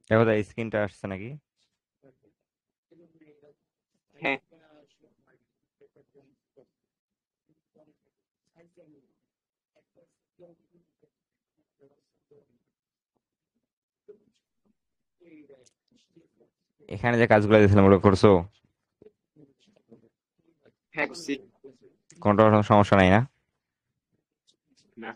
দেখো তো স্ক্রিনটা আসছে নাকি? হ্যাঁ, এখানে যে কাজগুলো দিয়েছিলাম ওগুলো করছো? হ্যাঁ করছি। কোনটা কোনো সমস্যা নাই না? না,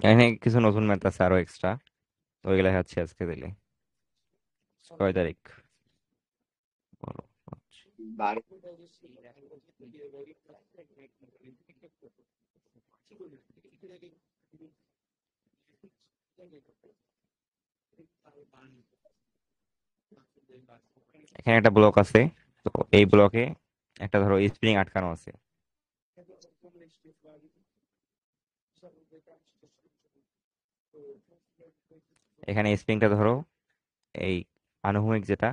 এখানে কিছু নতুন ম্যাথ আছে আরো এক্সট্রা, তো ওইগুলা হচ্ছে আজকে দিলে। কয় তারিখ বলো? 12। এখানে একটা ব্লক আছে, তো এই ব্লকে একটা ধরো স্প্রিং আটকানো আছে। এখানে স্প্রিংটা ধরো এই আনুভূমিক যেটা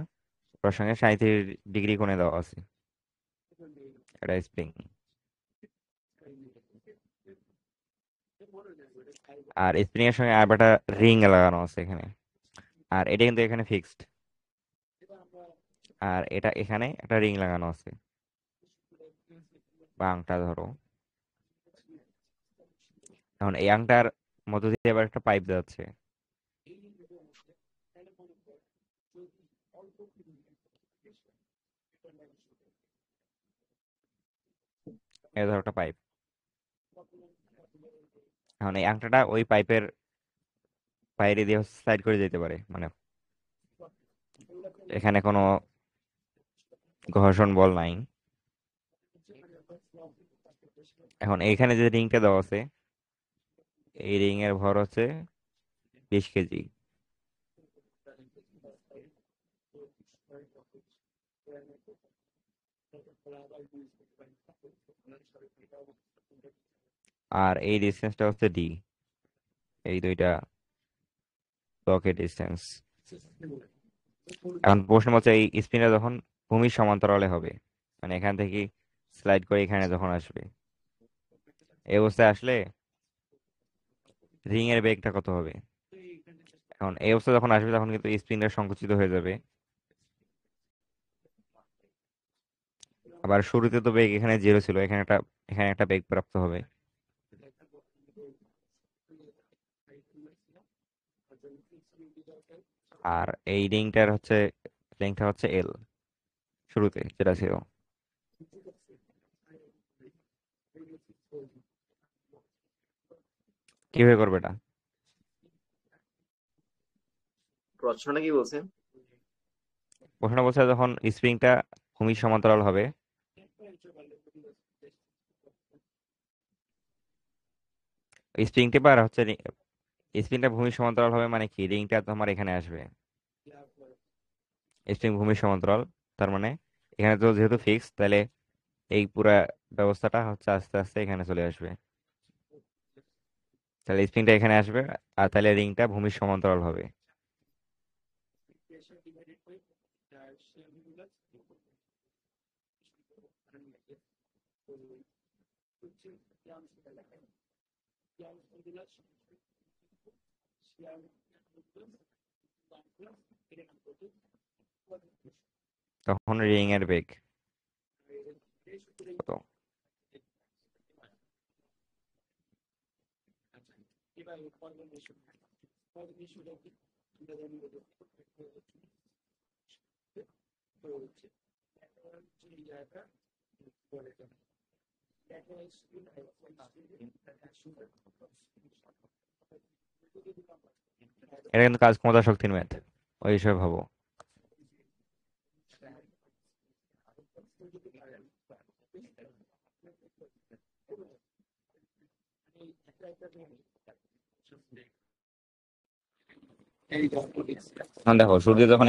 ওর সঙ্গে 37 ডিগ্রি কোণে দেওয়া আছে, এটা স্প্রিং। আর স্প্রিং এর সঙ্গে আর একটা রিং লাগানো আছে এখানে, আর এটা কিন্তু এখানে ফিক্সড। আর এটা এখানে একটা রিং লাগানো আছে বা আংটা ধরো। এখন এই আংটার মধ্য দিয়ে আবার একটা পাইপ যাচ্ছে। এই ধরো একটা পাইপ। এখন এই আংটাটা ওই পাইপের বাইরে দিয়ে স্লাইড করে যেতে পারে, মানে এখানে কোনো ঘর্ষণ বল নাই। এখন এইখানে যে রিংটা দেওয়া আছে, এই রিং এর ভর হচ্ছে 20 কেজি। আর এই ডিস্টেন্সটা হচ্ছে ডি, এই দুইটা ব্লকের ডিস্টেন্স। এখন প্রশ্ন হচ্ছে এই স্পিনটা যখন ভূমির সমান্তরালে হবে, মানে এখান থেকে স্লাইড করে এখানে যখন আসবে, এই অবস্থায় আসলে রিং এর বেগটা কত হবে? এখন এই অবস্থায় যখন আসবে তখন কিন্তু স্পিনটা সংকুচিত হয়ে যাবে। আবার শুরুতে তো বেগ এখানে 0 ছিল, এখানে একটা বেগ প্রাপ্ত হবে। আর এই রিংটার হচ্ছে লেংথটা হচ্ছে এল, শুরুতে যেটা ছিল। কিভাবে করবে এটা? প্রশ্নটা কি বলছেন? প্রশ্ন বলছে যখন স্প্রিংটা ভূমির সমান্তরাল হবে, স্প্রিং টেপার হচ্ছে স্প্রিংটা ভূমির সমান্তরাল হবে মানে কি, রিংটা তোমার এখানে আসবে। স্প্রিং ভূমির সমান্তরাল, তার মানে এখানে তো যেহেতু ফিক্স, তাহলে এই পুরা ব্যবস্থাটা হচ্ছে আস্তে আস্তে এখানে চলে আসবে। তাহলে স্প্রিংটা এখানে আসবে, আর তাহলে রিংটা ভূমির সমান্তরাল হবে। তখন রিং এর বেগ কত? এটা কিন্তু কাজ ক্ষমতা শক্তির ম্যাথ, ওই হিসেবে ভাবো। এখন দেখো শুরুতে যখন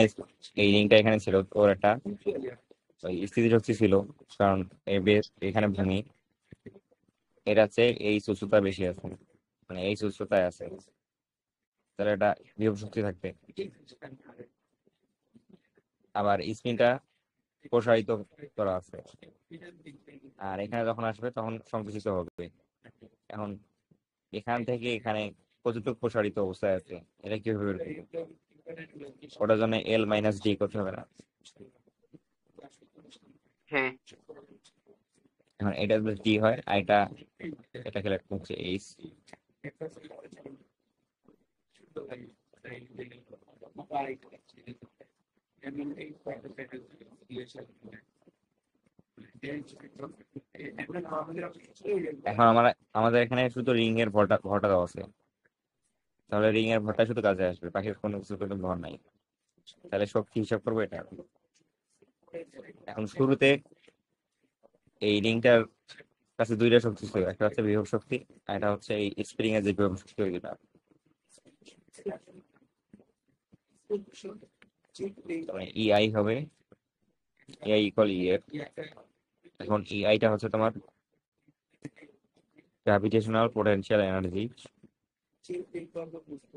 এই রিংটা এখানে ছিল ওর একটা ওই স্থিতিশক্তি ছিল, কারণ এখানে ভূমি এটা হচ্ছে এই উচ্চতা বেশি আছে, মানে এই উচ্চতায় আছে, তাহলে এটা বিভব শক্তি থাকবে। আবার স্পিনটা প্রসারিত করা আছে, আর এখানে যখন আসবে তখন সংকুচিত হবে। এখন এখান থেকে এখানে কতটুকু প্রসারিত অবস্থায় আছে এটা কিভাবে বের করবো? ওটার জন্য L-D করতে হবে না? হ্যাঁ, এখন এটা যদি ডি হয় আর এটা খেলে হচ্ছে এইচ। এখন আমাদের এখানে শুধু রিং এর ভরটা দেওয়া আছে, তাহলে রিং এর ভরটা শুধু কাজে আসবে, বাকি কোনো কিছু কিন্তু ভর নাই। তাহলে শক্তি হিসাব করবো এটা। এখন শুরুতে এই রিংটার কাছে দুইটা শক্তি ছিল, একটা হচ্ছে বিভব শক্তি আর এটা হচ্ছে এই স্প্রিং এর যে বিভব শক্তি ওইটা। ইআই হবে ইআই ইকুয়াল এর। এখন ইআইটা হচ্ছে তোমার গ্র্যাভিটেশনাল পোটেনশিয়াল এনার্জি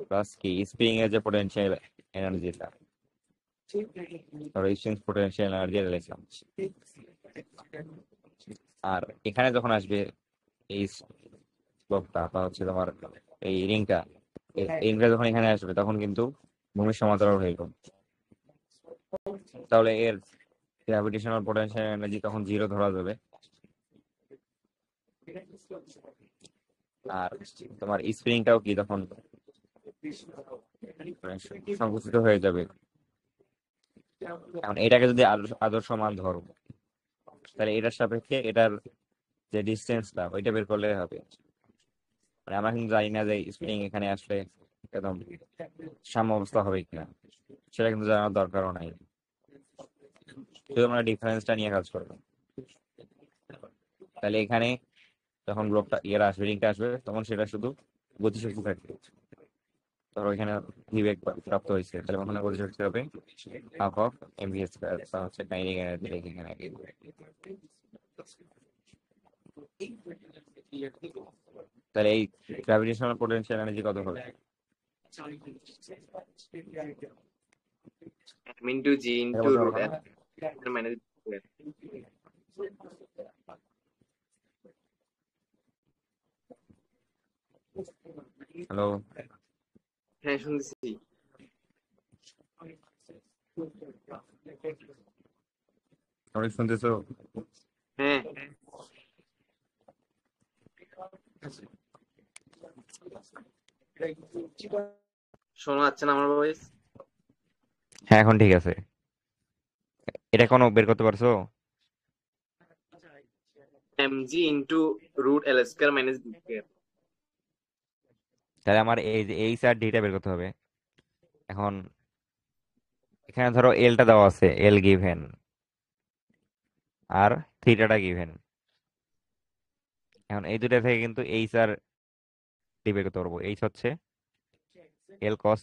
প্লাস কি স্প্রিং এর যে পোটেনশিয়াল এনার্জিটা, ধরো স্প্রিং পোটেনশিয়াল এনার্জি লিখলাম। আর এখানে যখন আসবে এই ব্লকটা বা হচ্ছে তোমার এই রিংটা, রিংটা যখন এখানে আসবে তখন কিন্তু ভূমির সমান্তরাল হয়ে গেল, তাহলে এর গ্র্যাভিটেশনাল পোটেনশিয়াল এনার্জি তখন 0 ধরা যাবে। আর তোমার স্প্রিংটাও কি তখন সংকুচিত হয়ে যাবে। এখন এটাকে যদি আদর্শ মান ধরো, তাহলে এটার সাপেক্ষে এটার যে ডিস্টেন্সটা ওইটা বের করলে হবে। মানে আমরা কিন্তু জানি না যে স্প্রিং এখানে আসলে একদম সাম্য অবস্থা হবে কিনা, সেটা কিন্তু জানার দরকারও নাই, শুধু আমরা ডিফারেন্সটা নিয়ে কাজ করবো। তাহলে এখানে যখন ব্লকটা ইয়ের আসবে রিংটা আসবে তখন সেটা শুধু গতিশক্তি থাকবে। ধরো এখানে বিবেক প্রাপ্ত হয়েছে, তাহলে ওখানে গতিশক্তি হবে হাফ অফ এমভি স্কয়ার, তা হচ্ছে কাইনেটিক এনার্জি এখানে। তাহলে এই গ্র্যাভিটেশনাল পোটেনশিয়াল এনার্জি কত হবে? M into G এটা into বলতে root পারবো না? L minus square. হ্যালো, হ্যাঁ, শুনতেছি। তোমরা শুনতেছো? হ্যাঁ, শোনা যাচ্ছে না আমার ভয়েস? হ্যাঁ এখন ঠিক আছে। এটা কোনো বের করতে পারছো? mg into root L square minus B square. তাহলে আমার এই যে এইচ আর ডিটা বের করতে হবে। এখন এখানে ধরো এলটা দেওয়া আছে, এল গিভেন, আর থিটাটা গিভেন। এখন এই দুটা থেকে কিন্তু এইচ আর ডি বের করতে পারবো। এইচ হচ্ছে এল কস,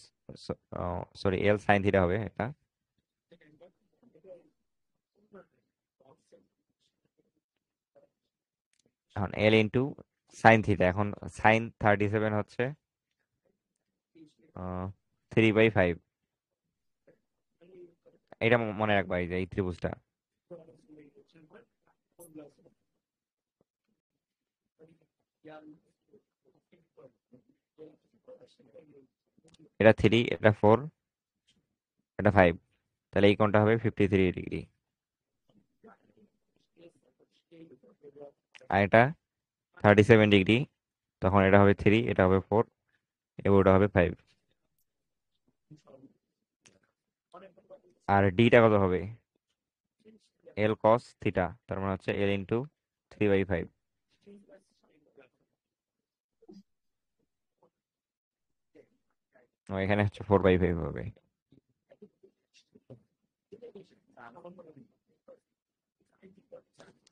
সরি এল সাইন থিটা হবে এটা। এখন এল ইন্টু সাইন থিটা, এখন সাইন 37 হচ্ছে 3/5। এটা মনে রাখবা, এই যে এই ত্রিভুজটা, এটা 3, এটা 4, এটা 5, তাহলে এই কোণটা হবে 53 ডিগ্রি। আর এটা 37 ডিগ্রি, তখন এটা হবে 3, এটা হবে 4 এবং ওটা হবে 5। আর ডিটা কত হবে? এল কস থিটা, তার মানে হচ্ছে এল ইন্টু 3/5। এখানে হচ্ছে 4/5 হবে।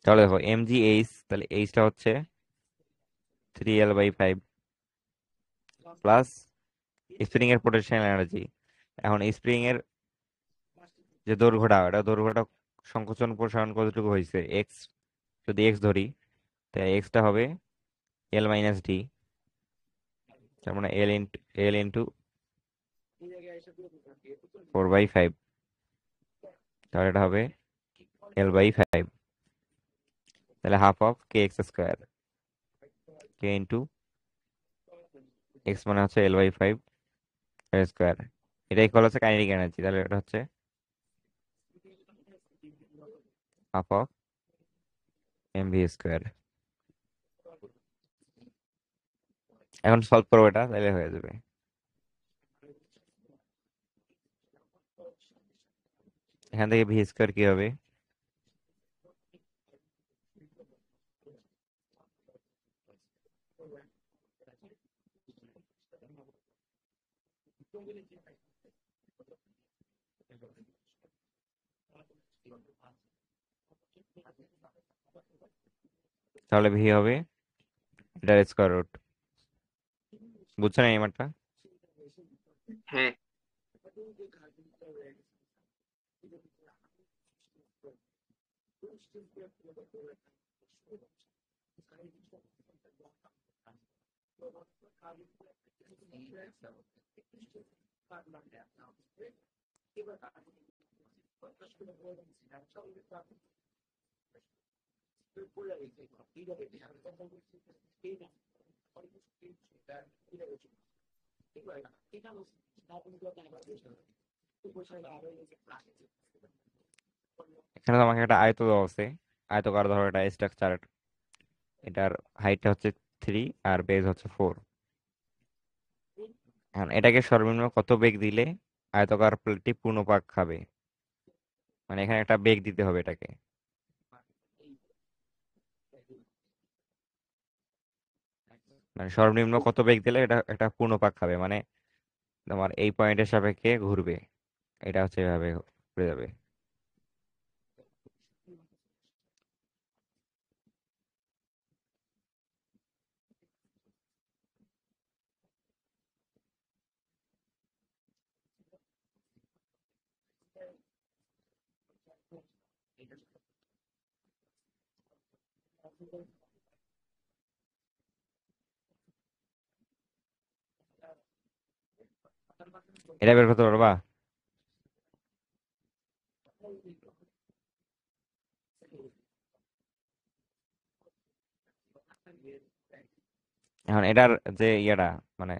তাহলে দেখো mgh, তাহলে এইচটা হচ্ছে 3l/5 প্লাস স্প্রিং এর পোটেনশিয়াল এনার্জি। এখন স্প্রিং এর যে দৈর্ঘ্যটা, এটা দৈর্ঘ্যটা সংকোচন প্রসারণ কতটুকু হয়েছে, এক্স, যদি এক্স ধরি, তাই এক্সটা হবে l-d, তার মানে এল ইন্টু 4/5, তাহলে এটা হবে l/5, তাহলে half of K x square, K into x মানে হচ্ছে l/5 স্কোয়ার, এটা ইকুয়াল হচ্ছে কাইনেটিক এনার্জি, তাহলে এটা হচ্ছে হাফ অফ mv স্কোয়ার। এখন সলভ করবো এটা, তাহলে হয়ে যাবে। এখান থেকে ভি স্কোয়ার কি হবে, তাহলে ভি হবে এটার স্কোয়ার রুট। বুঝছো না এই মানটা? হ্যাঁ। এখানে তো আমাকে একটা আয়ত দেওয়া আছে, আয়তকার ধরো এটা স্ট্রাকচার, এটার হাইটটা হচ্ছে 3 আর বেজ হচ্ছে 4। এখন এটাকে সর্বনিম্ন কত বেগ দিলে আয়তকার প্লেটটি পূর্ণ পাক খাবে, মানে এখানে একটা বেগ দিতে হবে এটাকে, মানে সর্বনিম্ন কত বেগ দিলে এটা একটা পূর্ণ পাক খাবে, মানে তোমার এই পয়েন্টের সাপেক্ষে ঘুরবে, এটা হচ্ছে এভাবে ঘুরে যাবে। এটা বের করতে পারবা? এখন এটার যে ইয়েটা, মানে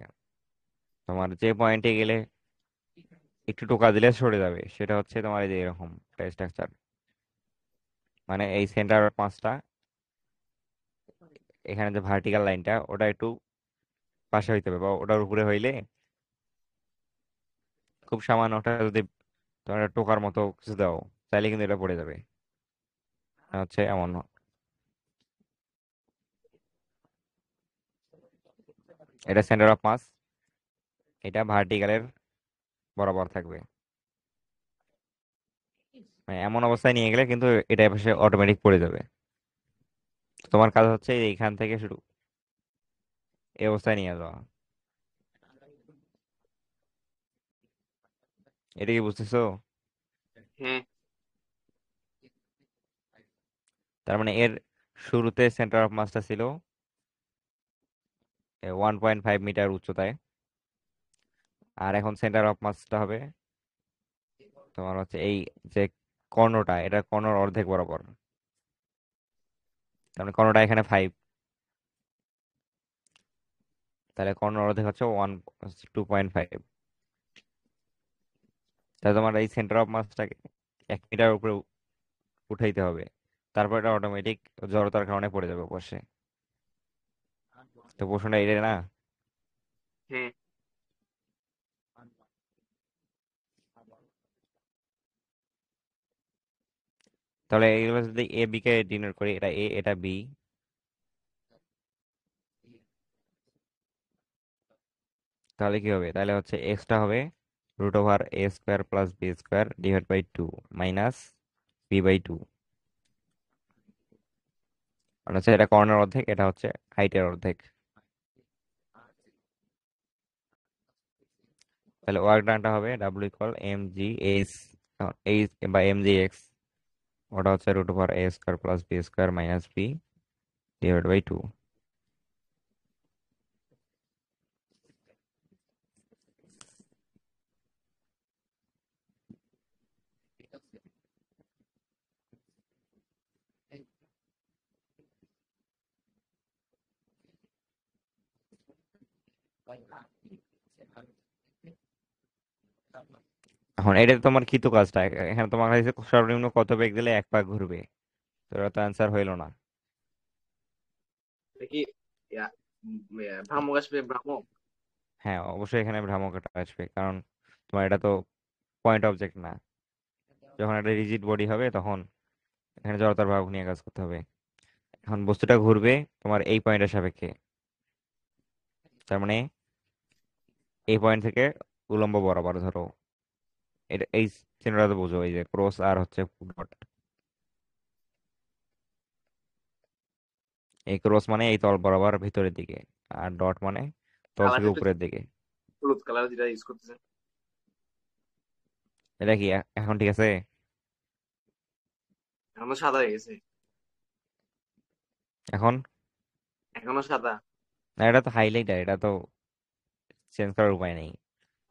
তোমার যে পয়েন্টে গেলে একটু টোকা দিলে সরে যাবে, সেটা হচ্ছে তোমার এই যে এরকম স্ট্রাকচার, মানে এই সেন্টার পাঁচটা, এখানে যে ভার্টিক্যাল লাইনটা ওটা একটু পাশে হইতে হবে বা ওটার উপরে হইলে, খুব সামান্য ওটা যদি তোমার একটা টোকার মতো কিছু দাও, তাহলে কিন্তু এটা পড়ে যাবে, হচ্ছে এমন। এটা সেন্টার অফ মাস, এটা ভার্টিক্যালের বরাবর থাকবে, মানে এমন অবস্থায় নিয়ে গেলে কিন্তু এটা পাশে অটোমেটিক পড়ে যাবে। তোমার কাজ হচ্ছে এইখান থেকে শুরু, এই অবস্থায় নিয়ে যাওয়া। এটা কি বুঝতেছো? হ্যাঁ। তার মানে এর শুরুতে সেন্টার অফ মাসটা ছিল 1.5 মিটার উচ্চতায়, আর এখন সেন্টার অফ মাসটা হবে তোমার হচ্ছে এই যে কর্ণটা, এটা কর্ণর অর্ধেক বরাবর, তার মানে কর্ণটা এখানে 5, তাহলে কর্ণর অর্ধেক হচ্ছে 2.5, তাহলে তোমার এই সেন্টার অফ মাসটাকে 1 মিটার উপরে উঠাইতে হবে, তারপর এটা অটোমেটিক জড়তার কারণে পড়ে যাবে অবশ্যই। তো প্রশ্নটা এটা না? হ্যাঁ। তাহলে এইগুলো যদি এ বি কে ডিনোট করি, এটা এ এটা বি, তাহলে কি হবে, তাহলে হচ্ছে এক্সটা হবে √a² + b² / 2 - b/2। মানে হচ্ছে এটা কর্ণের অর্ধেক, এটা হচ্ছে হাইটের অর্ধেক। তাহলে ওয়ার্ক ডানটা হবে W equal M G S, H বা এম জি এক্স, ওটা হচ্ছে root over A square plus B square minus B divide by 2। এখন এটা তোমার কি তো কাজটা, এখানে তোমার কাছে সর্বনিম্ন কত বেগ দিলে এক পাক ঘুরবে, তো এটা তো অ্যান্সার হইলো না। এটা কি ভ্রামক আসবে, ভ্রামক? হ্যাঁ অবশ্যই এখানে ভ্রামকটা আসবে, কারণ তোমার এটা তো পয়েন্ট অবজেক্ট না। যখন একটা রিজিড বডি হবে তখন এখানে জড়তার প্রভাব নিয়ে কাজ করতে হবে। এখন বস্তুটা ঘুরবে তোমার এই পয়েন্টের সাপেক্ষে, তার মানে এই পয়েন্ট থেকে উলম্ব বরাবর ধরো। এটা এই চিহ্নটা তো বুঝো, এই যে ক্রস আর হচ্ছে ডট। এই ক্রস মানে এই তল বরাবর ভিতরের দিকে, আর ডট মানে তল থেকে কালারটা একটু উপরের দিকে। হলুদ কালার যেটা ইউজ করতেছেন। এটা কি এখন ঠিক আছে? এখনো সাদা হয়ে গেছে। এখন এখনো সাদা। না, এটা তো হাইলাইটার, এটা তো চেঞ্জ করার উপায় নেই।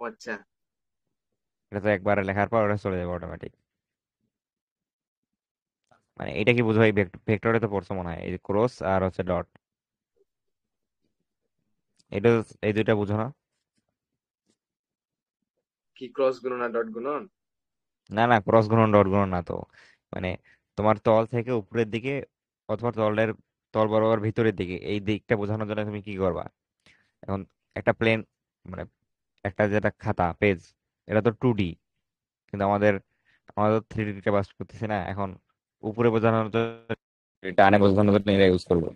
ও আচ্ছা। এটা তো একবার লেখার পর ওটা চলে যাবে অটোমেটিক। মানে এটা কি বুঝো, এই ভেক্টরে তো পড়ছো মনে হয়, এই ক্রস আর হচ্ছে ডট, এটা এই দুইটা বুঝো না? কি ক্রস গুণন আর ডট গুণন? না না, ক্রস গুণন ডট গুণন না তো। মানে তোমার তল থেকে উপরের দিকে অথবা তলের তল বরাবর ভিতরের দিকে, এই দিকটা বোঝানোর জন্য তুমি কি করবা? এখন একটা প্লেন, মানে একটা যেটা খাতা পেজ, এটা তো 2D, কিন্তু আমাদের আমাদের 3D তে বাস করতেছি না এখন। উপরে বোঝানোর জন্য, টানে বোঝানোর জন্য এটা ইউজ করবো,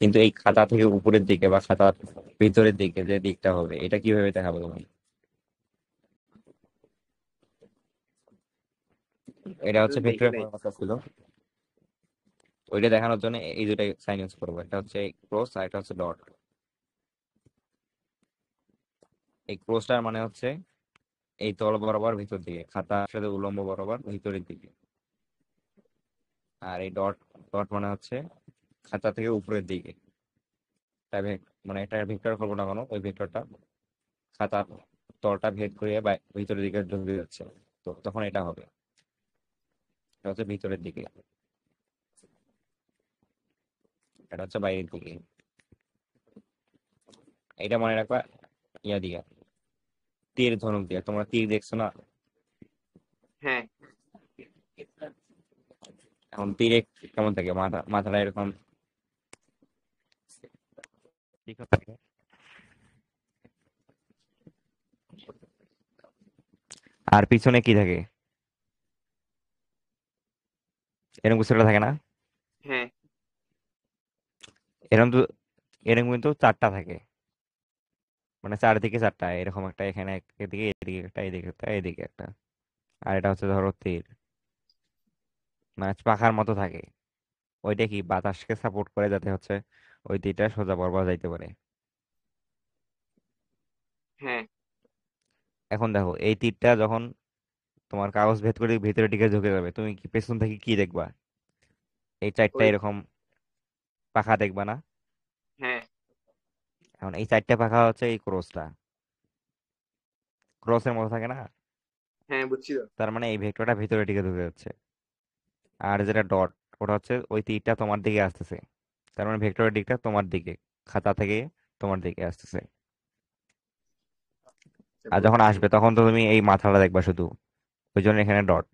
কিন্তু এই খাতা থেকে উপরের দিকে বা খাতার ভিতরের দিকে যে দিকটা হবে, এটা কিভাবে দেখাবো তুমি? এটা এটা তো হচ্ছে দেখি ভেক্টরের নাই। ফর্মুলা ছিল, ওইটা দেখানোর জন্য এই দুটাই সাইন ইউজ করবো, একটা হচ্ছে ক্রস আর একটা হচ্ছে ডট। এই ক্রসটার মানে হচ্ছে এই তল বরাবর ভিতর দিকে, খাতার সাথে উলম্ব বরাবর ভিতরের দিকে। আর এই ডট, ডট মানে হচ্ছে খাতা থেকে উপরের দিকে। তাই মানে একটা ভেক্টর কল্পনা করো, ওই ভেক্টরটা খাতার তলটা ভেদ করে ভিতরের দিকে ঢুকে যাচ্ছে, তো তখন এটা হবে, এটা হচ্ছে ভিতরের দিকে, এটা হচ্ছে বাইরের দিকে। এটা মনে রাখবা ইয়া দিয়া, তীর ধনুক দিয়া, তোমরা তীর দেখছো না? হ্যাঁ। এখন তীরে কেমন থাকে, মাথাটা এরকম তীক্ষ্ণ থাকে, আর পিছনে কি থাকে, এরকম কিছু একটা থাকে না? হ্যাঁ। এরকম তো, এরকম কিন্তু চারটা থাকে, মানে চারদিকে চারটা, এরকম একটা এখানে এদিকে, এদিকে একটা, এদিকে একটা, এদিকে একটা। আর এটা হচ্ছে ধরো তীর, মানে পাখার মতো থাকে। ওইটা কি বাতাসকে সাপোর্ট করে, যাতে হচ্ছে ওই তীরটা সোজা বরাবর যাইতে পারে। হ্যাঁ। এখন দেখো এই তীরটা যখন তোমার কাগজ ভেদ করে ভিতরে দিকে ঢুকে যাবে, তুমি কি পেছন থেকে কি দেখবা? এই চারটা ওই। এরকম পাখা দেখবা না? হ্যাঁ। এখন এই চারটা পাখা হচ্ছে এই ক্রসটা, ক্রসের মতো থাকে না? হ্যাঁ, বুঝছি তো। তার মানে এই ভেক্টরটা ভিতরে দিকে ঢুকে যাচ্ছে। আর যেটা ডট, ওটা হচ্ছে ওই তীরটা তোমার দিকে আসতেছে, তার মানে ভেক্টরের দিকটা তোমার দিকে, খাতা থেকে তোমার দিকে আসতেছে। আচ্ছা, আর যখন বুঝছি। আসবে তখন তো তুমি এই মাথাটা দেখবা শুধু, ওই জন্য এখানে ডট।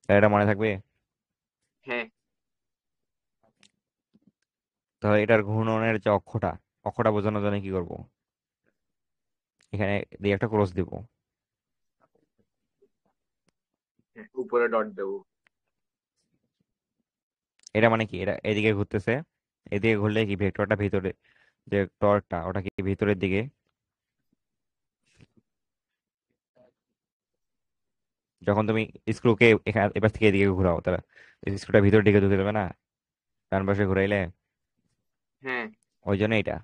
এটা মনে থাকবে? হ্যাঁ। তাহলে এটার ঘূর্ণনের যে অক্ষটা, অক্ষটা বোঝানোর জন্য কি করব? এখানে দিয়ে একটা ক্রস দিব। হ্যাঁ, উপরে ডট দেবো। এটা মানে কি, এটা এদিকে ঘুরতেছে, এদিকে ঘুরলে কি ভেক্টরটা ভিতরে, যে টর্কটা ওটা কি ভিতরের দিকে যখন তুমি স্ক্রুকে এখানে এবার থেকে এদিকে ঘোরাও, তাহলে স্ক্রুটা ভিতর দিকে ঢুকে যাবে না ডান পাশে ঘুরাইলে। হ্যাঁ ওই জন্য এটা।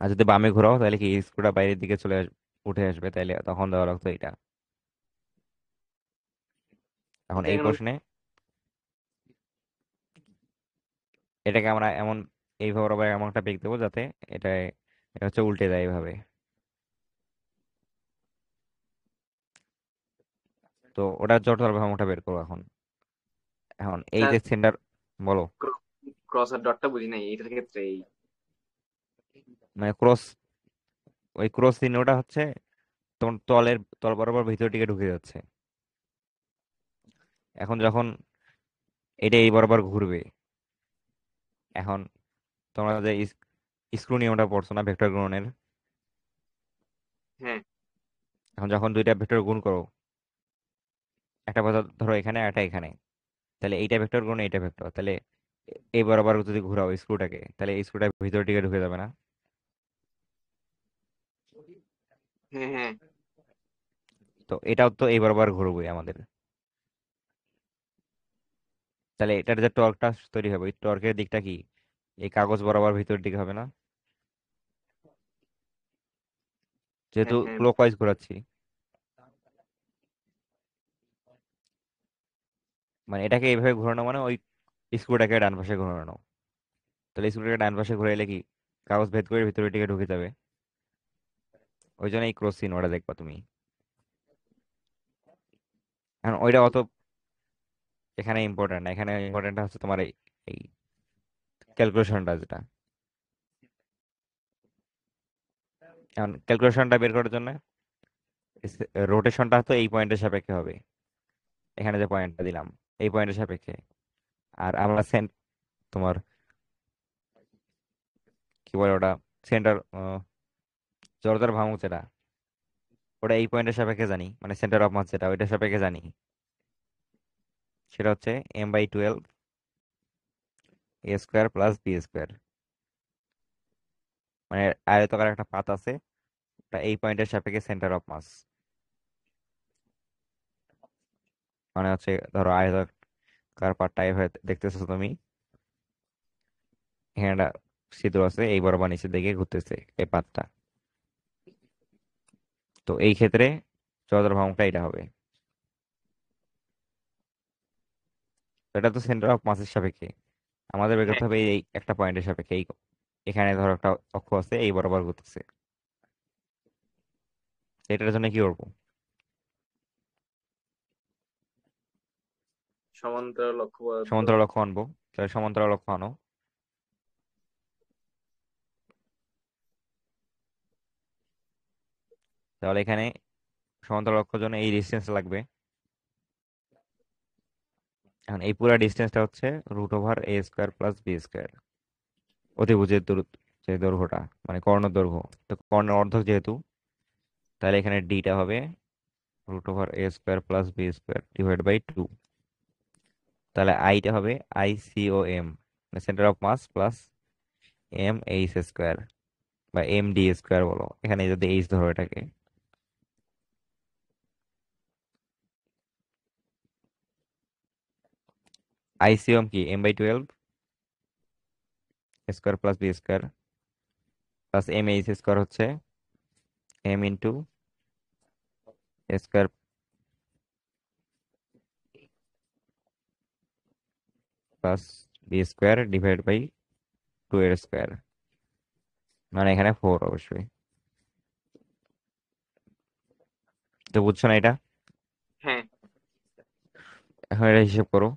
আর যদি বামে ঘোরাও তাহলে কি স্ক্রুটা বাইরের দিকে উঠে আসবে, তাইলে তখন দেওয়া লাগতো এটা। এখন এটা এই কেন? প্রশ্নে এটাকে আমরা এমন এইভাবে আবার এমন একটা বেগ দেবো যাতে এটা এটা হচ্ছে উল্টে যায় এইভাবে। তো ওটা জড়তার ভ্রামকটা বের করবো এখন। এখন এই স্যার, যে সেন্টার, বলো। ক্রস আর ডটটা বুঝি নাই এটার ক্ষেত্রে মানে ওই ক্রস চিহ্নটা হচ্ছে তোমার তল বরাবর ভিতর দিকে ঢুকে যাচ্ছে। এখন যখন এটা এই বরাবর ঘুরবে, এখন তোমরা যে স্ক্রু নিয়মটা পড়ছো না ভেক্টর গুণনের, হ্যাঁ এখন যখন দুইটা ভেক্টর গুণ করো, একটা কথা ধরো এখানে একটা এখানে, তাহলে এইটা ভেক্টর গুণ এইটা ভেক্টর, তাহলে এই বরাবর যদি ঘুরাও স্ক্রুটাকে, তাহলে এই স্ক্রুটা ভিতর দিকে ঢুকে যাবে না? হ্যাঁ হ্যাঁ তো এটাও তো এই বরাবর ঘুরবে আমাদের। তাহলে এটার যে টর্কটা তৈরি হবে, ওই টর্কের দিকটা কি এই কাগজ বরাবর ভিতর দিকে হবে না, যেহেতু হ্যাঁ হ্যাঁ ক্লকওয়াইজ ঘোরাচ্ছি। মানে এটাকে এইভাবে ঘোরানো মানে ওই স্ক্রুটাকে ডান পাশে ঘোরানো। তাহলে স্ক্রুটাকে ডান পাশে ঘুরাইলে কি কাগজ ভেদ করে ভিতরের দিকে ঢুকে যাবে। ওই জন্য এই ক্রস চিহ্নটা দেখবা তুমি। এখন ওইটা অত এখানে ইম্পর্টেন্ট না, এখানে ইম্পর্টেন্ট হচ্ছে তোমার এই এই ক্যালকুলেশনটা যেটা। এখন ক্যালকুলেশনটা বের করার জন্য রোটেশনটা তো এই পয়েন্টের সাপেক্ষে হবে, এখানে যে পয়েন্টটা দিলাম এই পয়েন্টের সাপেক্ষে। আর আমরা তোমার কি বলে ওটা, সেন্টার জড়তার ভ্রামক যেটা, ওটা এই পয়েন্টের সাপেক্ষে জানি, মানে সেন্টার অফ মাস যেটা ওইটার সাপেক্ষে জানি। সেটা হচ্ছে m/12 a² প্লাস b²। মানে আয়তকার একটা পাত আছে, ওটা এই পয়েন্টের সাপেক্ষে সেন্টার অফ মাস। মানে হচ্ছে ধরো আয়তকার পাতটা এভাবে দেখতেছো তুমি, এখানে একটা ছিদ্র আছে, এই বরাবর নিচের দিকে ঘুরতেছে এই পাতটা। তো এই ক্ষেত্রে জড়তার ভ্রামকটা এটা হবে। তো এটা তো সেন্টার অফ মাসের সাপেক্ষে, আমাদের বের হ্যাঁ। করতে হবে এই একটা পয়েন্টের সাপেক্ষে। এখানে ধরো একটা অক্ষ আছে এই বরাবর ঘুরতেছে, এটার জন্য কি করবো? সমান্তরাল লক্ষ্যবদ্ধ। সমান্তরাল অক্ষ আনবো। তাহলে সমান্তরাল অক্ষ আনো। তাহলে এখানে সমান্তরাল অক্ষের জন্য এই ডিস্টেন্স লাগবে। এখন এই পুরো ডিস্টেন্সটা হচ্ছে √a² প্লাস b²। অতিভুজের দূরত্ব, যে দৈর্ঘ্যটা মানে কর্ণের দৈর্ঘ্য, তো কর্ণের অর্ধেক যেহেতু, তাহলে এখানে ডিটা হবে √a² প্লাস b² /2। তাহলে আইটা হবে ICOM, centre of mass plus m/h², বা md² বলো, এখানে যদি এইচ ধরো এটাকে। ICOM কি m/12 a² plus b² plus mh² হচ্ছে m × a² প্লাস b²/2 এর স্কোয়ার, মানে এখানে 4 অবশ্যই। তো বুঝছো না এটা? হ্যাঁ এখন এটা হিসেব করো।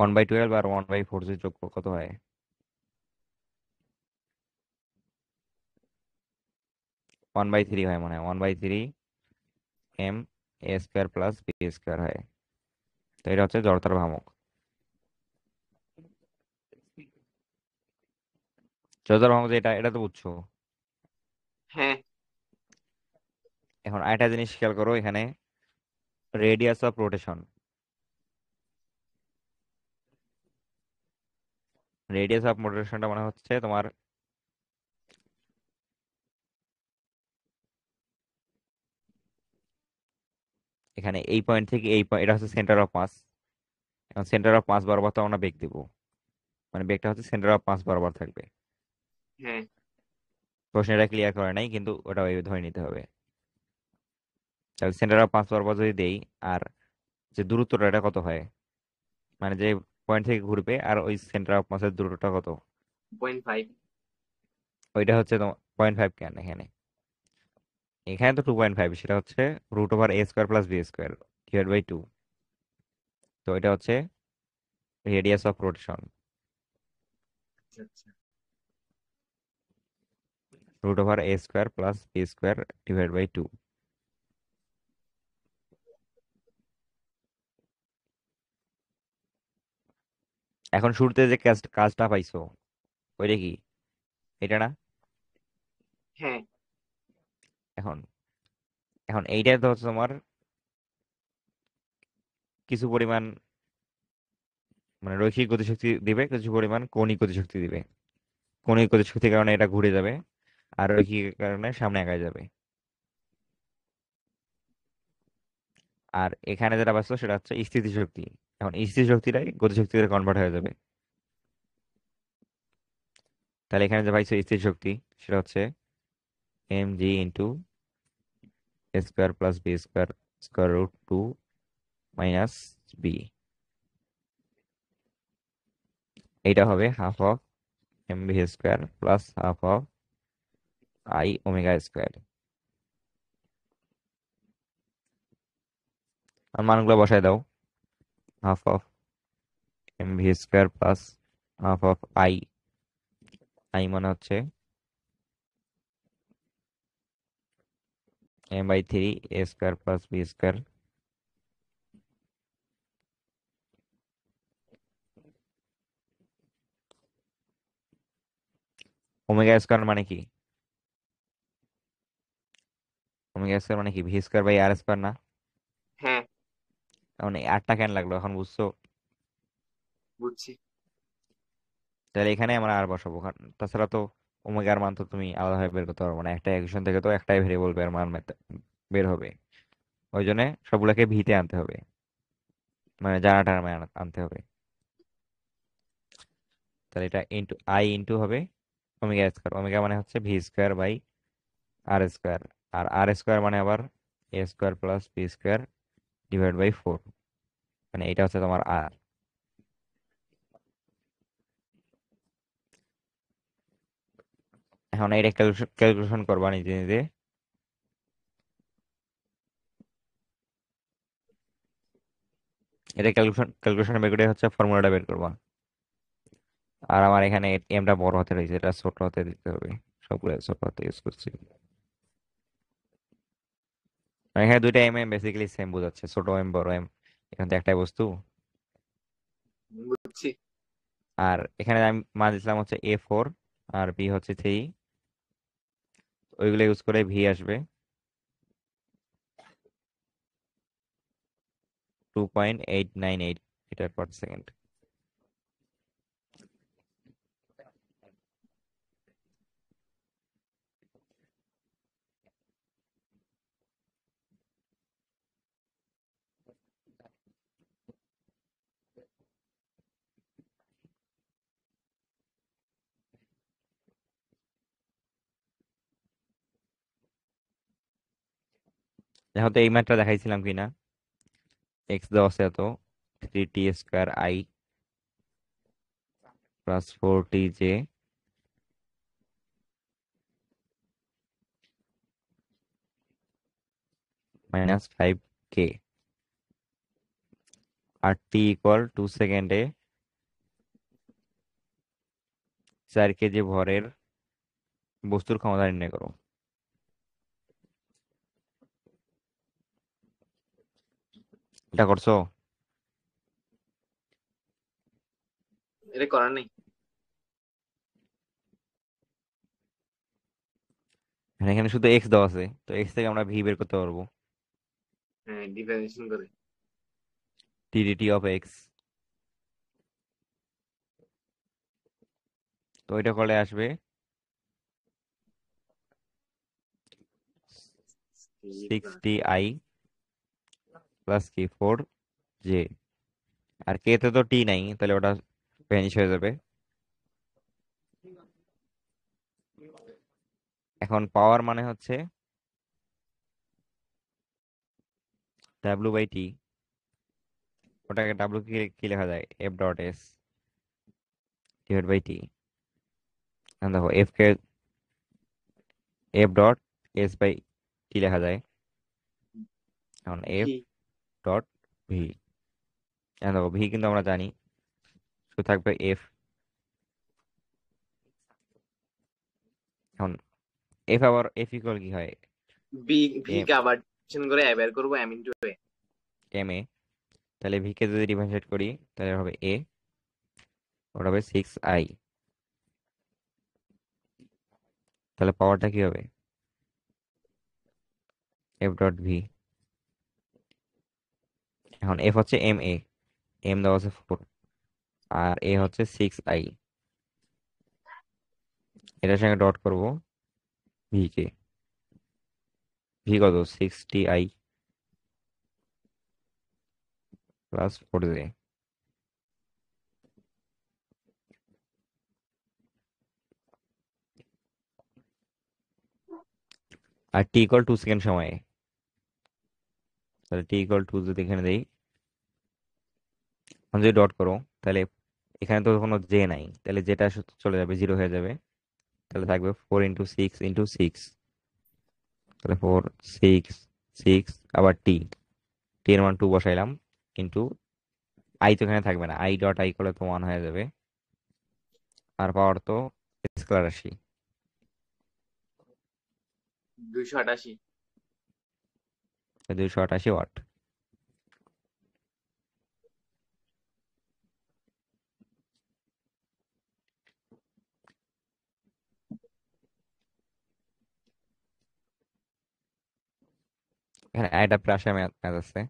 1/12 আর 1/4 যে যোগ কত হয়? 1/3 হয়, মানে 1/3 m/a² প্লাস b² হয়। তো এটা হচ্ছে জড়তার ভ্রামক। জড়তার ভ্রামক যে এটা, এটা তো বুঝছো। হ্যাঁ এখন আরেকটা জিনিস খেয়াল করো এখানে, radius of rotation. Radius of রোটেশনটা মানে হচ্ছে তোমার এখানে এই পয়েন্ট থেকে এই পয়েন্ট, এটা হচ্ছে সেন্টার অফ মাস। এখন সেন্টার অফ মাস বরাবর তো আমরা বেগ দেবো, মানে বেগটা হচ্ছে সেন্টার অফ মাস বরাবর থাকবে। হ্যাঁ। প্রশ্ন এটা ক্লিয়ার করে নাই, কিন্তু ওটা ওই ধরে নিতে হবে। তাহলে সেন্টার অফ মাস বরাবর যদি দেই, আর যে দূরত্বটা এটা কত হয়, মানে যে পয়েন্ট থেকে ঘুরবে আর ওই সেন্টার অফ মাসের দূরত্বটা কত, 0.5। ওইটা হচ্ছে তোমার 0.5। কেন এখানে, এখানে তো 2.5, সেটা হচ্ছে √a² + b² / 2। তো এটা হচ্ছে রেডিয়াস অফ রোটেশন, আচ্ছা আচ্ছা। √a² + b² / 2। এখন শুরুতে যে কাজটা পাইছো, ওইটা কি, এটা না? হ্যাঁ। এখন এখন এইটা তো হচ্ছে তোমার কিছু পরিমাণ, মানে রৈখিক গতিশক্তি দিবে, কিছু পরিমাণ কৌণিক গতিশক্তি দিবে। কৌণিক গতিশক্তির কারণে এটা ঘুরে যাবে, আর রৈখিক কারণে সামনে আগায় যাবে। আর এখানে যেটা পাচ্ছ সেটা হচ্ছে স্থিতিশক্তি। এখন স্থিতিশক্তিটাই গতিশক্তিতে কনভার্ট হয়ে যাবে। তাহলে এখানে যে পাইছো স্থিতিশক্তি, সেটা হচ্ছে mg × a² + b² √2 - b। এইটা হবে ½ mv² + ½ i ω²। আর মানগুলো বসায় দাও। ½ mv² + ½ i মানে হচ্ছে m/3 a² + b²। ω² মানে কি, ω² মানে কি v²/r² না? হ্যাঁ এখন এই আটটা কেন লাগলো এখন বুঝছো? বুঝছি। তাহলে এখানে আমরা আর বসাবো, কারণ তাছাড়া তো ওমেগার মান তো তুমি আলাদাভাবে বের করতে পারবো না, একটা ইকুয়েশন থেকে তো একটাই ভেরিয়েবল বের হবে। ওই জন্য সবগুলোকে ভিতে আনতে হবে, মানে জানা টার্মে আনতে হবে। তাহলে এটা ইন্টু আই ইন্টু হবে ω²। ওমেগা মানে হচ্ছে v²/r², আর r² মানে আবার a² + b² / 4। মানে এটা হচ্ছে তোমার আর। এখন এটা ক্যালকুলেশন করবা নিজে নিজে। এটা ক্যালকুলেশন বের করে হচ্ছে ফর্মুলাটা বের করবা। আর আমার এখানে এমটা বড় হাতে রয়েছে, এটা ছোট হাতে দিতে হবে। সবগুলো ছোট হাতে ইউজ করছি। আর এখানে দুইটা এম এম বেসিক্যালি সেম বোঝাচ্ছে, ছোট এম বড় এম, এখান থেকে একটাই বস্তু। বুঝছি। আর এখানে আমি মান দিছিলাম হচ্ছে a4, আর বি হচ্ছে 3। ওইগুলো ইউজ করে ভি আসবে 2.898 মিটার/সেকেন্ড। এখন তো এই ম্যাথটা দেখাইছিলাম কিনা, এক্স দেওয়া আছে এত, 3t² i + 4t j -5k, R T equal 2 সেকেন্ডে 4 কেজি ভরের বস্তুর ক্ষমতা নির্ণয় করো। এটা করছো? এটা করার নেই। হ্যাঁ, এখানে শুধু এক্স দেওয়া আছে, তো এক্স থেকে আমরা ভি বের করতে পারবো। হ্যাঁ ডিফারেন্সিয়েশন করে। t/d of x, তো এটা করলে আসবে 3 + 6ti প্লাস কি 4 জে। আর কে তে তো টি নাই, তাহলে ওটা ভ্যানিশ হয়ে যাবে। এখন পাওয়ার মানে হচ্ছে W/T। ওটাকে ডাব্লিউ কি কি লেখা যায়, F.S /T। দেখো এফ কে F.S/T লেখা যায়। এখন ভি F.V। এখন দেখো ভি কিন্তু আমরা জানি, শুধু থাকবে এফ। এখন আবার এফ ইকুয়াল কি হয়, ভি এম কে আবার ডিভিশন করে এ বের করবো M into A. M A. তাহলে ভি কে যদি ডিফারেন্সিয়েট করি তাহলে হবে এ, ওটা হবে 6I। তাহলে পাওয়ারটা কি হবে, F.V। এখন এফ হচ্ছে MA, এম দেওয়া আছে 4, আর এ হচ্ছে 6I। এটার সঙ্গে ডট করব ভি কে। ভি কত, 60I প্লাস 4J। আর টি ইকুয়াল 2 সেকেন্ড সময়ে। তাহলে টি ইকুয়াল 2 যদি এখানে দেই, এখন যদি ডট করো তাহলে এখানে তো কোনো জে নাই, তাহলে যেটা চলে যাবে, 0 হয়ে যাবে। তাহলে থাকবে 4 × 6 × 6। তাহলে 4 6 6 আবার টি, টি এর মান 2 বসাইলাম, কিন্তু আই তো এখানে থাকবে না, I.I করলে তো 1 হয়ে যাবে। আর পাওয়ার তো স্কেলার রাশি। 288। 288 ওয়াট। এখানে একটা প্রাসা ম্যাথ আছে।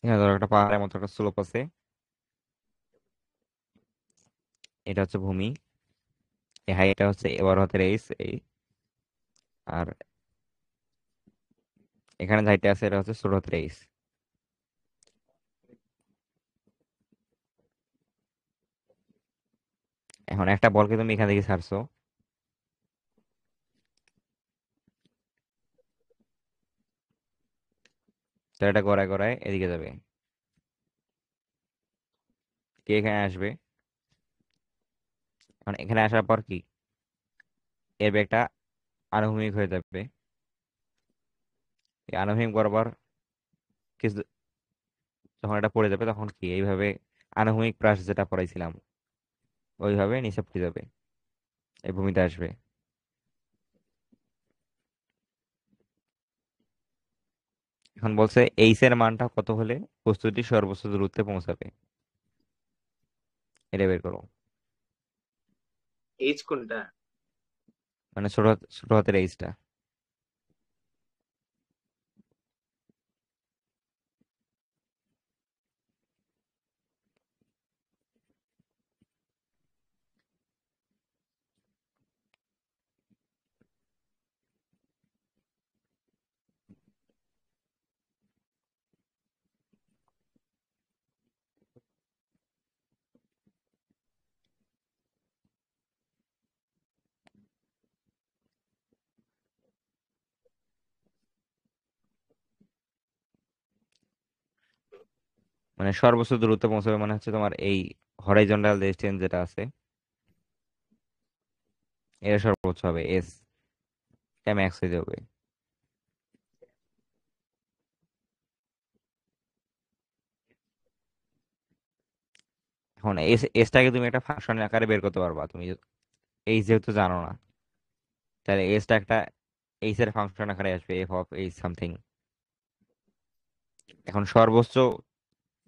এখানে ধরো একটা পাহাড়ের মতো একটা স্লোপ আছে, এটা হচ্ছে ভূমি, এই হাইটটা হচ্ছে এবার হতে রেস এই, আর এখানে যে হাইটটা আছে এটা হচ্ছে ছোট হাতের এইস। এখন একটা বলকে তুমি এখান থেকে ছাড়ছো, তো এটা গড়ায় গড়ায় এদিকে যাবে, কে এখানে আসবে। মানে এখানে আসার পর কি, এর বেগটা আনুভূমিক হয়ে যাবে। এই আনুভূমিক বরাবর কিছু, যখন এটা পড়ে যাবে তখন কি এইভাবে আনুভূমিক প্রাস যেটা পড়াইছিলাম ওইভাবে নিচে পড়ে যাবে, এই ভূমিতে আসবে। এখন বলছে এইচ এর মানটা কত হলে বস্তুটি সর্বোচ্চ দূরত্বে পৌঁছাবে, এটা বের করো। এইচ কোনটা? মানে ছোট হাতের এইচটা। মানে সর্বোচ্চ দূরত্বে পৌঁছাবে মানে হচ্ছে তোমার এই হরাইজন্টাল ডিসটেন্স যেটা আছে, এটা সর্বোচ্চ হবে, এস এটা ম্যাক্স হয়ে যাবে। এখন এসটাকে তুমি একটা ফাংশন আকারে বের করতে পারবা, তুমি এই যেহেতু জানো না, তাহলে এসটা একটা এইচ এর ফাংশন আকারে আসবে, F(H) সামথিং। এখন সর্বোচ্চ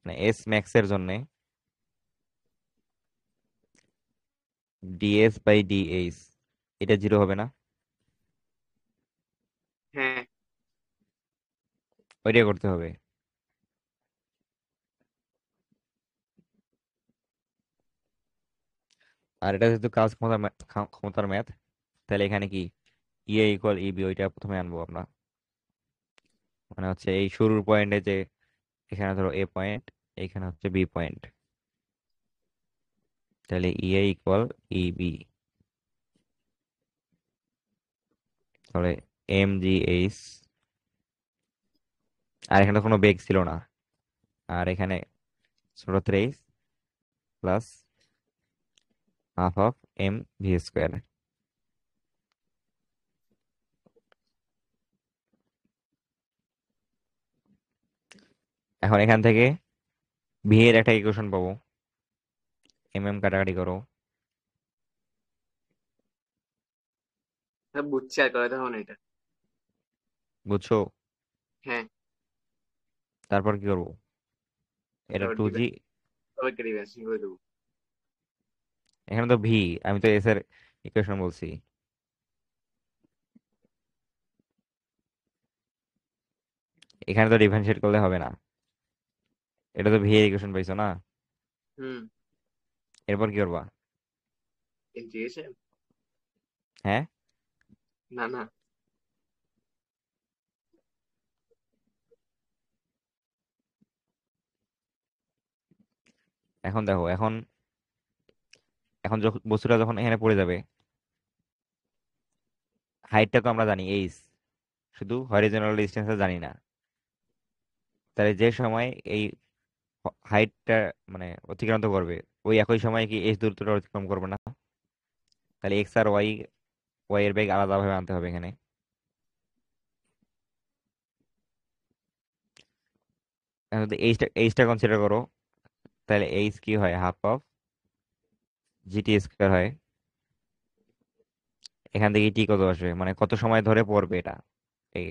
মানে এস ম্যাক্স এর জন্য DS/dH, এটা 0 হবে না, হ্যাঁ। ওইটাই করতে হবে। আর এটা যেহেতু কাজ ক্ষমতার ম্যাথ, তাহলে এখানে কি ইএ ইকুয়াল ইবি, ওইটা প্রথমে আনবো আমরা। মানে হচ্ছে এই শুরুর পয়েন্টে যে এখানে ধরো এ পয়েন্ট, এখানে হচ্ছে বি পয়েন্ট, তাহলে ইএ ইকুয়াল ইবি। তাহলে এম জি এইচ, আর এখানে তো কোনো বেগ ছিল না, আর এখানে ছোট 3 plus half of M V square. এখন এখান থেকে ভি এর একটা ইকুয়েশন পাবো, এম এম কাটাকাটি করো। হ্যাঁ বুঝছি, আর করাতে হবে না এটা। বুঝছো? হ্যাঁ। তারপর কি করবো? এটা তারপর টু দিবে, জি, সবাইকে ডিভেন্স করে দেবো। এখানে তো ভি, আমি তো এস এর ইকুয়েশন বলছি। এখানে তো ডিফারেন্সিয়েট করলে হবে না, এটা তো ভি এর ইকুয়েশন পাইছো না? হুম। এরপর কি করবা? ইন্টিগ্রেশন। হ্যাঁ, না না। এখন দেখো, এখন এখন যখন বস্তুটা যখন এখানে পড়ে যাবে, হাইটটা তো আমরা জানি এইচ, শুধু হরিজন্টাল ডিস্টেন্সটা জানি না। তাহলে যে সময় এই হাইটটা মানে অতিক্রান্ত করবে, ওই একই সময় কি এইচ দূরত্বটা অতিক্রম করবে না? তাহলে এক্স আর ওয়াই, ওয়াই এর বেগ আলাদাভাবে আনতে হবে এখানে। এখন যদি এইচটা কনসিডার করো, তাহলে এইচ কি হয়, হাফ অফ জিটি স্কোয়ার হয়। এখান থেকে টি কত আসবে, মানে কত সময় ধরে পড়বে এটা, এই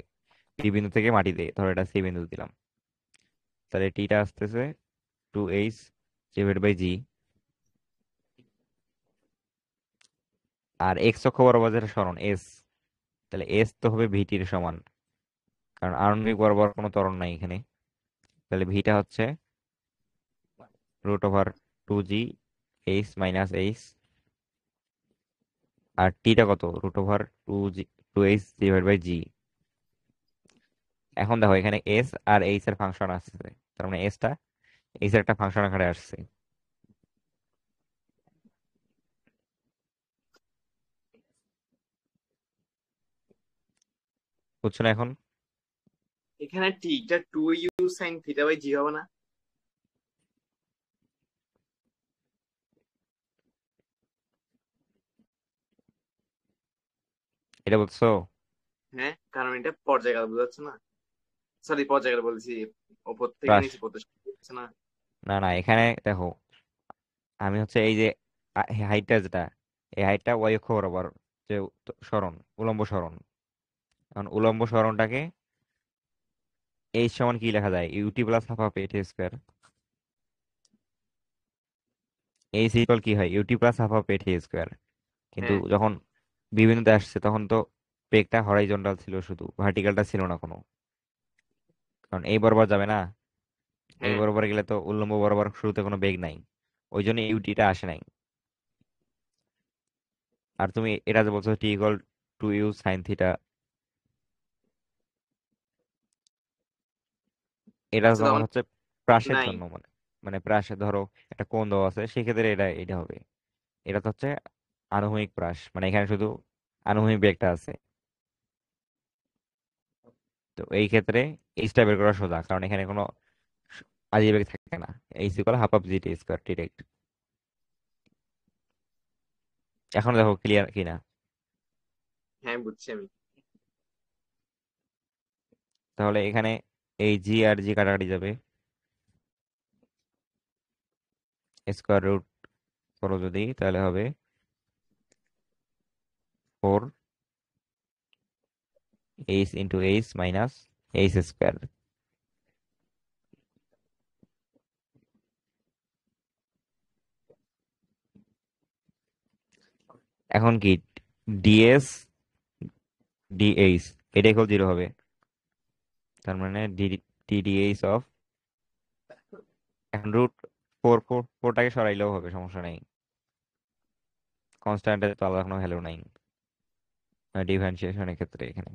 বি বিন্দু থেকে মাটিতে, ধরো এটা সি বিন্দু দিলাম, তাহলে টিটা আসতেছে 2h ডিভাইড বাই জি। আর এক্স অক্ষ বরাবর যেটা সরণ এস, তাহলে এস তো হবে ভিটির সমান, কারণ আণবিক বরাবর কোনো ত্বরণ নাই এখানে। তাহলে ভিটা হচ্ছে √2g এইচ মাইনাস এইচ, আর টিটা কত, √2h ডিভাইড বাই জি। এখন দেখো এখানে এস আর এইচ এর ফাংশন আসছে, তার মানে এসটা এইচ এর একটা ফাংশন আকারে আসছে। বুঝছো না এখন? এখানে টিটা 2u sin θ/g হবে না? এটা বুঝছো? হ্যাঁ, কারণ এটা পর্যায়কাল বোঝাচ্ছে না। সরি, পর্যায়কাল বলছি, ওপর থেকে প্রাস, নিচে পড়তে হচ্ছে না। না না, এখানে দেখো, আমি হচ্ছে এই যে হাইটটা যেটা, এই হাইটটা ওয়াই অক্ষ বরাবর যে সরণ, উলম্ব সরণ। এখন উলম্ব সরণটাকে এইচ সমান কি লেখা যায়, ইউটি প্লাস হাফ হাফ এটি স্কোয়ার। এইচ ইকুয়াল কি হয়, ইউটি প্লাস হাফ হাফ এটি স্কোয়ার। কিন্তু হ্যাঁ। যখন বিভিন্নতে আসছে তখন তো বেগটা হরাইজন্টাল ছিল, শুধু ভার্টিক্যালটা ছিল না কোনো, কারণ এই বরাবর যাবে না। এই হ্যাঁ। বরাবর গেলে তো উল্লম্ব বরাবর শুরুতে কোনো বেগ নাই, ওই জন্য ইউটিটা আসে নাই। আর তুমি এটা যে বলছো টি ইকুয়াল 2u sin θ, এটা আচ্ছা তোমার তখন হচ্ছে প্রাসের নাই। জন্য, মানে মানে প্রাসে ধরো একটা কোণ দেওয়া আছে, সেক্ষেত্রে এটা এটা হবে। এটা তো হচ্ছে আনুভূমিক প্রাস, মানে এখানে শুধু আনুভূমিক বেগটা আছে। তো এই ক্ষেত্রে এইচটা বের করা সোজা, কারণ এখানে কোনো আজীব বেগ থাকে না। H equal half of GT square direct. এখন দেখো ক্লিয়ার কিনা? হ্যাঁ বুঝছি আমি। তাহলে এখানে এই জি আর জি কাটাকাটি যাবে, স্কোয়ার রুট করো যদি, তাহলে হবে 4h মাইনাস এইচ স্কোয়ার। এখন কি ডিএস ডিএইচ, এটা ইকুয়াল 0 হবে, তার মানে ডিডিএইচ অফ, এখন √4 সরাইলেও হবে, সমস্যা নেই, কনস্ট্যান্টের তো আলাদা কোনো ভ্যালু নাই। ডিফারেন্সিয়েশনের ক্ষেত্রে এখানে।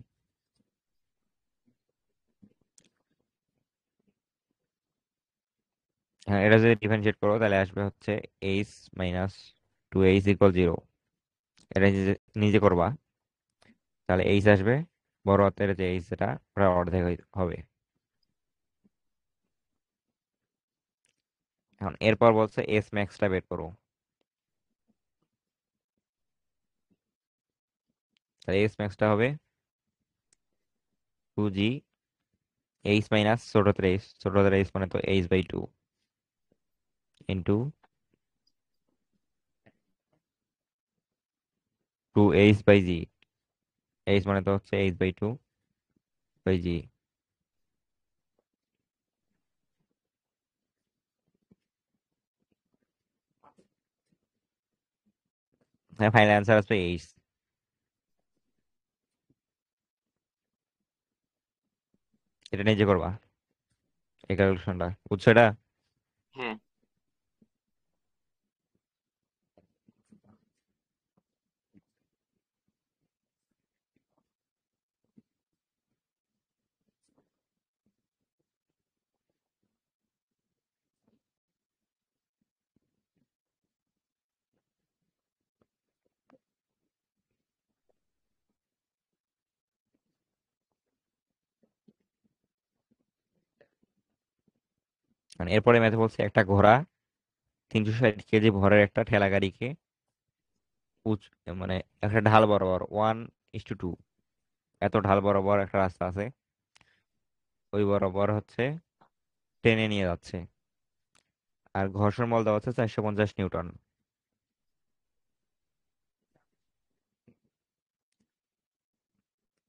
হ্যাঁ, এটা যদি ডিফারেন্সিয়েট করো তাহলে আসবে হচ্ছে এইচ মাইনাস 2h = 0। এটা নিজে নিজে করবা, তাহলে এইচ আসবে, বড় হাতের যে এইচ, এটা ওটা অর্ধেক হবে। এখন এরপর বলছে এস ম্যাক্সটা বের করো। তাহলে এস ম্যাক্সটা হবে 2g এইচ মাইনাস ছোট হাতের এইচ মানে তো h/2 ইন্টু 2h/g। এইচ মানে তো হচ্ছে h/2/g। হ্যাঁ, ফাইনাল অ্যান্সার আসবে এইচ। এটা নিজে করবা এই ক্যালকুলেশনটা, বুঝছো এটা? হ্যাঁ। মানে এরপরে ম্যাথে বলছে একটা ঘোড়া 360 কেজি ভরের একটা ঠেলা গাড়িকে মানে একটা ঢাল বরাবর 1:2, এত ঢাল বরাবর একটা রাস্তা আছে, ওই বরাবর হচ্ছে টেনে নিয়ে যাচ্ছে, আর ঘর্ষণ বল দেওয়া হচ্ছে 450 নিউটন।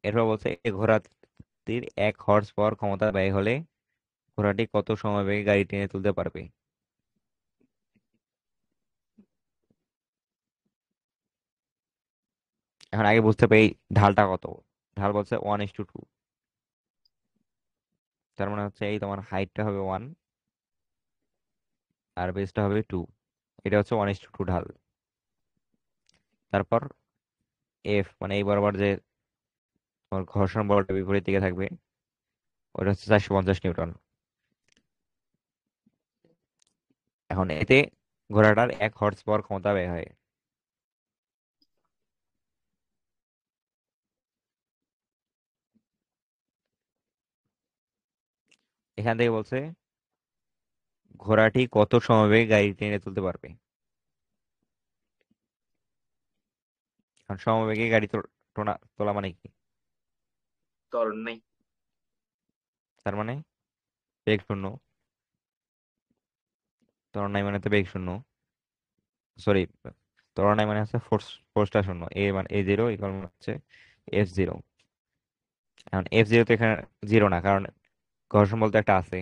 এরপর বলছে এই ঘোড়াটির 1 হর্স পাওয়ার ক্ষমতা ব্যয় হলে ঘোড়াটি কত সময় বেগে গাড়ি টেনে তুলতে পারবে? এখন আগে বুঝতে পারি ঢালটা কত। ঢাল বলছে 1:2, তার মানে হচ্ছে এই তোমার হাইটটা হবে 1 আর বেসটা হবে 2। এটা হচ্ছে 1:2 ঢাল। তারপর এফ মানে এই বরাবর যে তোমার ঘর্ষণ বলটা বিপরীত দিকে থাকবে, ওটা হচ্ছে 450 নিউটন। এখন এতে ঘোড়াটার 1 হর্স পাওয়ার ক্ষমতা ব্যয় হয়। এখান থেকে বলছে ঘোড়াটি কত সময় বেগে গাড়ি টেনে তুলতে পারবে। কারণ সমবেগে গাড়ি তোলা মানে কি? ত্বরণ নাই। তার মানে বেগ শূন্য। ত্বরণ নাই মানে তো বেগ শূন্য, সরি, ত্বরণ নাই মানে হচ্ছে ফোর্সটা শূন্য। এ মানে A0 ইকুয়াল হচ্ছে F0। এখন F0 তো এখানে জিরো না, কারণ ঘর্ষণ বলতে একটা আছে,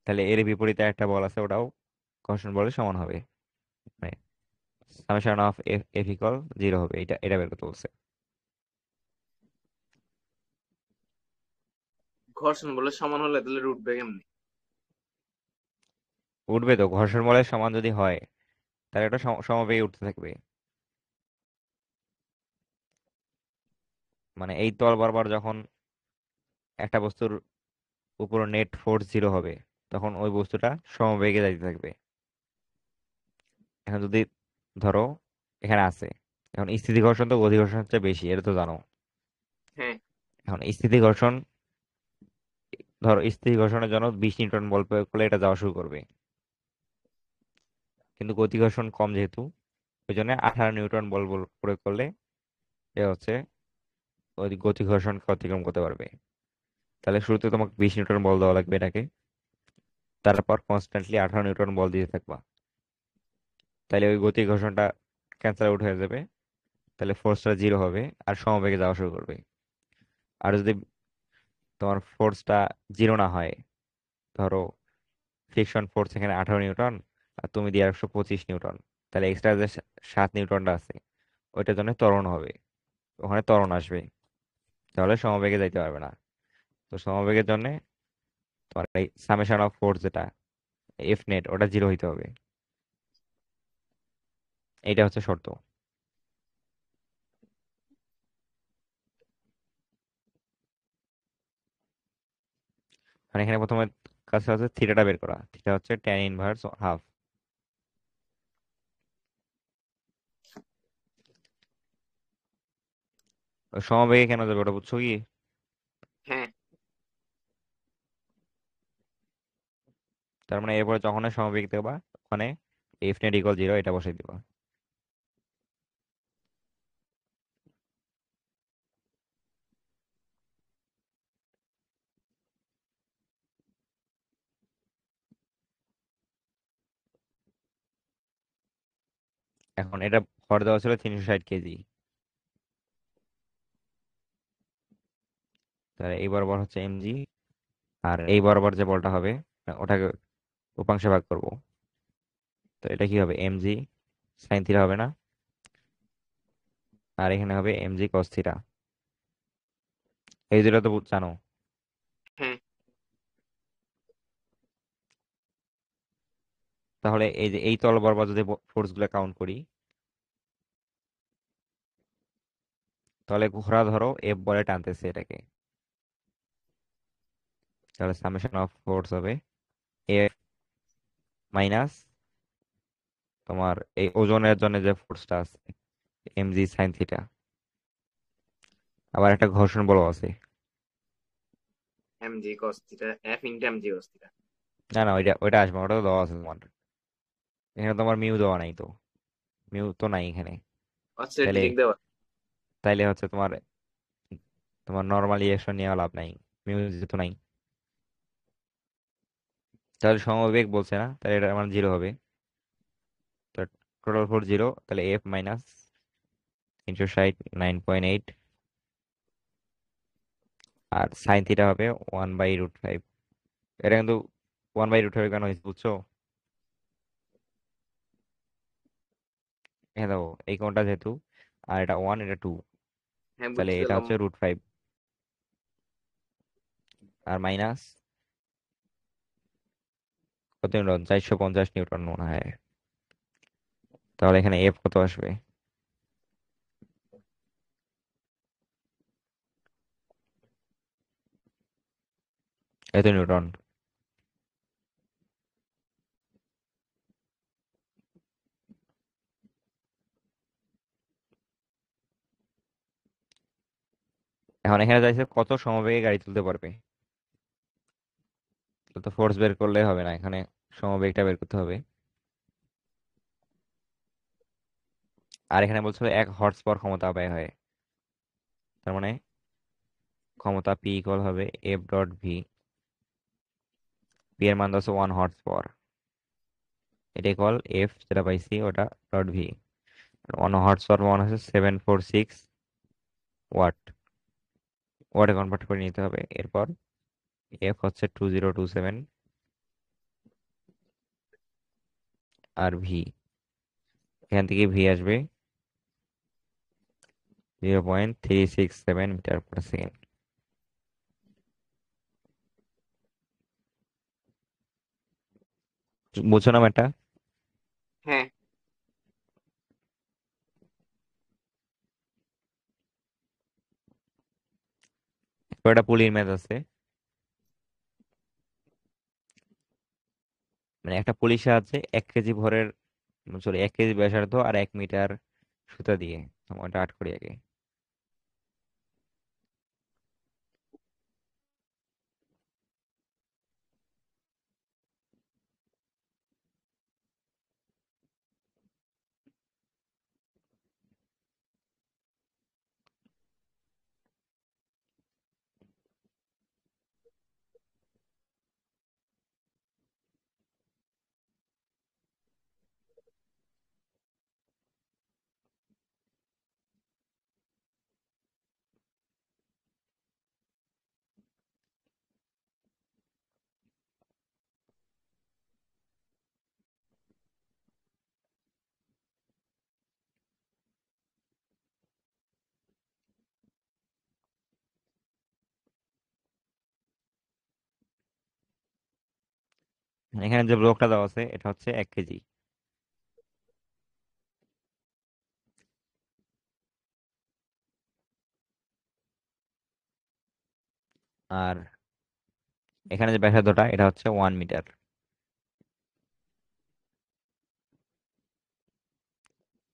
তাহলে এর বিপরীতে একটা বল আছে, ওটাও ঘর্ষণ বলের সমান হবে। মানে সামেশন অফ এফ ইকুয়াল 0 হবে, এটা এটা বের করতে বলছে। ঘর্ষণ বলে সমান হলে তাহলে উঠবে কেমনি? উঠবে তো, ঘর্ষণ বলের সমান যদি হয় তাহলে এটা সমবেগে উঠতে থাকবে। মানে এই তল বরাবর যখন একটা বস্তুর উপর নেট ফোর্স 0 হবে, তখন ওই বস্তুটা সমবেগে যাইতে থাকবে। এখন যদি ধরো এখানে আছে, এখন স্থিতি ঘর্ষণ তো গতি ঘর্ষণের চেয়ে বেশি, এটা তো জানো। হ্যাঁ। এখন স্থিতি ঘর্ষণ, ধরো স্থিতি ঘর্ষণের জন্য 20 নিউটন বল প্রয়োগ করলে এটা যাওয়া শুরু করবে, কিন্তু গতি ঘর্ষণ কম যেহেতু, ওই জন্য 18 নিউটন বল প্রয়োগ করলে এ হচ্ছে ওই গতি ঘর্ষণকে অতিক্রম করতে পারবে। তাহলে শুরুতে তোমাকে 20 নিউটন বল দেওয়া লাগবে এটাকে, তারপর কনস্ট্যান্টলি 18 নিউটন বল দিতে থাকবা, তাহলে ওই গতি ঘর্ষণটা ক্যান্সেল আউট হয়ে যাবে, তাহলে ফোর্সটা 0 হবে আর সমবেগে যাওয়া শুরু করবে। আর যদি তোমার ফোর্সটা 0 না হয়, ধরো ফ্রিকশন ফোর্স এখানে 18 নিউটন আর তুমি দিয়ে 125 নিউটন, তাহলে এক্সট্রা যে 7 নিউটনটা আছে ওইটার জন্য ত্বরণ হবে, ওখানে ত্বরণ আসবে, তাহলে সমবেগে যাইতে পারবে না। তো সমবেগের জন্য তোমার এই সামেশন অফ ফোর্স যেটা এফ নেট, ওটা 0 হইতে হবে। এইটা হচ্ছে শর্ত। মানে এখানে প্রথমে কাছে আছে থিটাটা বের করা, থিটা হচ্ছে ট্যান ইনভার্স হাফ। সমবেগে কেন যাবে ওটা বুঝছো কি? হ্যাঁ। তার মানে এরপরে যখন সমবেগ দেবা ওখানে এফ নেট ইকুয়াল জিরো এটা বসাই দিবা। এখন এটা ভর দেওয়া ছিল 360 কেজি, তাহলে এই বরাবর হচ্ছে এমজি। আর এই বরাবর যে বলটা হবে ওটাকে উপাংশে ভাগ করব। তো এটা কি হবে, এমজি সাইন থিটা হবে না? আর এখানে হবে এমজি কস থিটা। এই দুটো তো জানো। হ্যাঁ। তাহলে এই যে এই তল বরাবর যদি ফোর্স গুলো কাউন্ট করি, তাহলে ঘোড়া ধরো এফ বলে টানতেছে এটাকে, তাহলে সামেশন অফ ফোর্স হবে এফ মাইনাস তোমার এই ওজনের জন্য যে ফোর্সটা আছে এমজি সাইন থিটা। আবার একটা ঘর্ষণ বল আছে। M G cos theta, F into M G cos theta. না না, ওইটা ওইটা আসবে না, ওটা তো দেওয়া আছে তোমার। এখানে তোমার মিউ দেওয়া নাই তো, মিউ তো নাই এখানে। আচ্ছা, তাইলে ডিরেক্ট দেওয়া। তাইলে হচ্ছে তোমার তোমার নর্মাল রিঅ্যাকশন নেওয়া লাভ নাই, মিউ যেহেতু নাই। তাহলে সমবেগ বলছে না, তাহলে এটা আমার জিরো হবে। তো টোটাল ফোর জিরো, তাহলে এফ মাইনাস 360 9.8। আর সাইন থিটা হবে 1/√5। এটা কিন্তু 1/√5 কেন হয়েছে বুঝছো? হ্যাঁ দেখো এই কোণটা যেহেতু, আর এটা 1 এটা 2, হ্যাঁ, তাহলে বুঝতে এটা পারলাম। হচ্ছে √5। আর মাইনাস কত নিউটন, 450 নিউটন মনে হয়। তাহলে এখানে এফ কত আসবে? এত নিউটন। এখন এখানে চাইছে কত সমবেগে গাড়ি তুলতে পারবে। তো ফোর্স বের করলে হবে না, এখানে সমবেগটা বের করতে হবে। আর এখানে বলছিল 1 হর্স পাওয়ার ক্ষমতা ব্যয় হয়। তার মানে ক্ষমতা পি ইকুয়াল হবে এফ ডট ভি। পি এর মান হচ্ছে 1 হর্স পাওয়ার, এটা ইকুয়াল এফ যেটা পাইছি ওটা ডট ভি। 1 হর্স পাওয়ার মান হচ্ছে 746 ওয়াট। ওয়াটে কনভার্ট করে নিতে হবে। এরপর এফ হচ্ছে 2027, আর ভি এখান থেকে ভি আসবে 0.367 মিটার পার সেকেন্ড। বুঝছো না এটা? হ্যাঁ। একটা পুলির ম্যাচ আছে, মানে একটা পুলিশ আছে 1 কেজি ভরের, সরি 1 কেজি ব্যাসার্ধ আর 1 মিটার সুতা দিয়ে। ওটা আট করি আগে। এখানে যে ব্লকটা দেওয়া আছে এটা হচ্ছে 1 কেজি। আর এখানে যে ব্যাসার্ধটা এটা হচ্ছে 1 মিটার।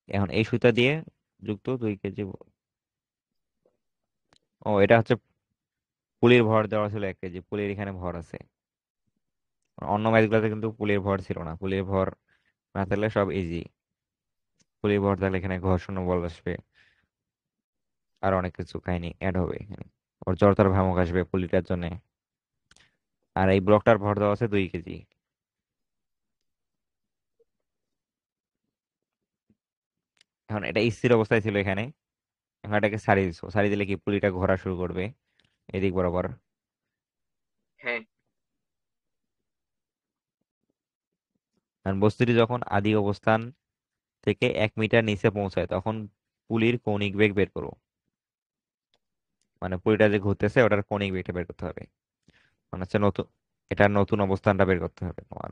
এখন এই সুতা দিয়ে যুক্ত 2 কেজি। ও, এটা হচ্ছে পুলির ভর দেওয়া ছিল 1 কেজি, পুলির এখানে ভর আছে। অন্য ম্যাচগুলোতে কিন্তু পুলির ভর ছিল না, পুলির ভর না থাকলে সব ইজি। পুলির ভর থাকলে এখানে ঘর্ষণ বল আসবে, আর অনেক কিছু কাহিনী অ্যাড হবে এখানে। ওর জড়তার ভ্রামক আসবে পুলিটার জন্য। আর এই ব্লকটার ভর দেওয়া আছে 2 কেজি। এখন এটা স্থির অবস্থায় ছিল এখানে, এখন এটাকে ছাড়িয়ে দিছো, ছাড়িয়ে দিলে কি পুলিটা ঘোরা শুরু করবে এদিক বরাবর। হ্যাঁ। কারণ বস্তুটি যখন আদি অবস্থান থেকে 1 মিটার নিচে পৌঁছায় তখন পুলির কৌণিক বেগ বের করো। মানে পুলিটা যে ঘুরতেছে ওটার কৌণিক বেগটা বের করতে হবে। মানে হচ্ছে নতুন, এটার নতুন অবস্থানটা বের করতে হবে তোমার।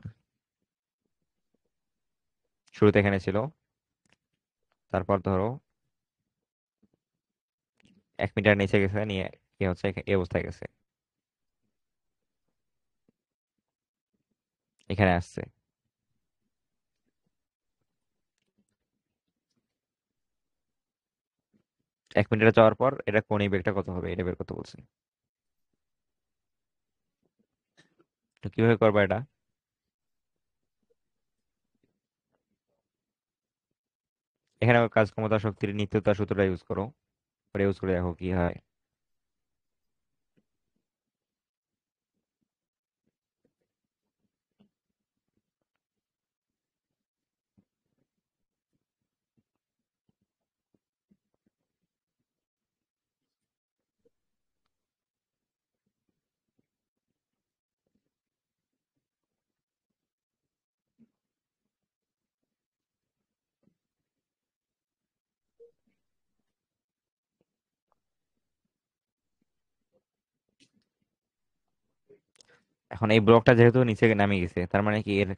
শুরুতে এখানে ছিল, তারপর ধরো 1 মিটার নিচে গেছে, নিয়ে কি হচ্ছে এই অবস্থায় গেছে, এখানে আসছে। 1 মিটারে যাওয়ার পর এটা কৌণিক বেগটা কত হবে এটা বের করতে বলছে। তো কিভাবে করবা এটা? এখানে কাজ ক্ষমতা শক্তির নিত্যতা সূত্রটা ইউজ করো, ওটা ইউজ করে দেখো কি হয়। এখন এই ব্লকটা যেহেতু নিচে নামে গেছে, তার মানে কি এর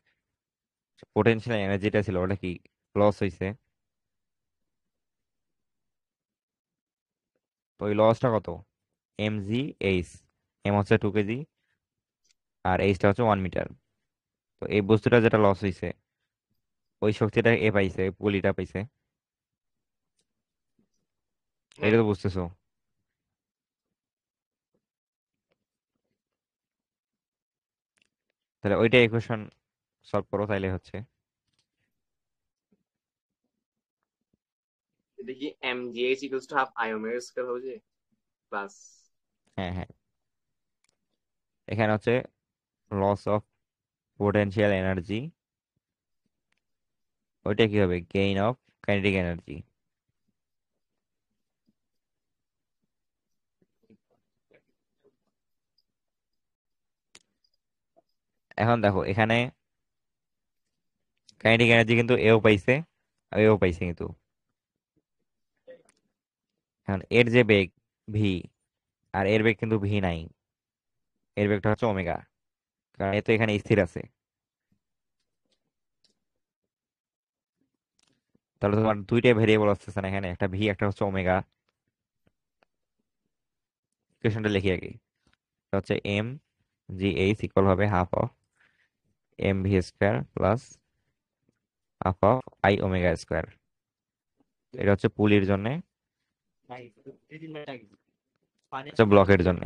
পোটেনশিয়াল এনার্জিটা ছিল ওটা কি লস হয়েছে। তো ওই লসটা কত? mg/h। এম হচ্ছে 2 কেজি, আর এইচটা হচ্ছে 1 মিটার। তো এই বস্তুটা যেটা লস হয়েছে, ওই শক্তিটা এ পাইছে, পুলিটা পাইছে। হ্যাঁ। এটা তো বুঝতেছো? তাহলে ওইটা ইকুয়েশন সলভ করো তাইলে হচ্ছে। এটা কি mgh equals to half I omega square হবে যে প্লাস। হ্যাঁ, হ্যাঁ। এখানে হচ্ছে লস অফ পোটেনশিয়াল এনার্জি, ওইটা কি হবে গেইন অফ কাইনেটিক এনার্জি। এখন দেখো এখানে কাইনেটিক এনার্জি কিন্তু এও পাইছে আর এও পাইছে কিন্তু। এখন এর যে বেগ ভি, আর এর বেগ কিন্তু ভি নাই, এর বেগটা হচ্ছে ওমেগা, কারণ এ তো এখানে স্থির আছে। তাহলে তোমার দুইটা ভেরিয়েবল আসতেছে না এখানে, একটা ভি একটা হচ্ছে ওমেগা। ইকুয়েশনটা লিখি আগে। এটা হচ্ছে mgh ইকুয়াল হবে half of mv² plus half of i ওমেগা²। এটা হচ্ছে পুলির জন্য, হচ্ছে ব্লকের জন্য।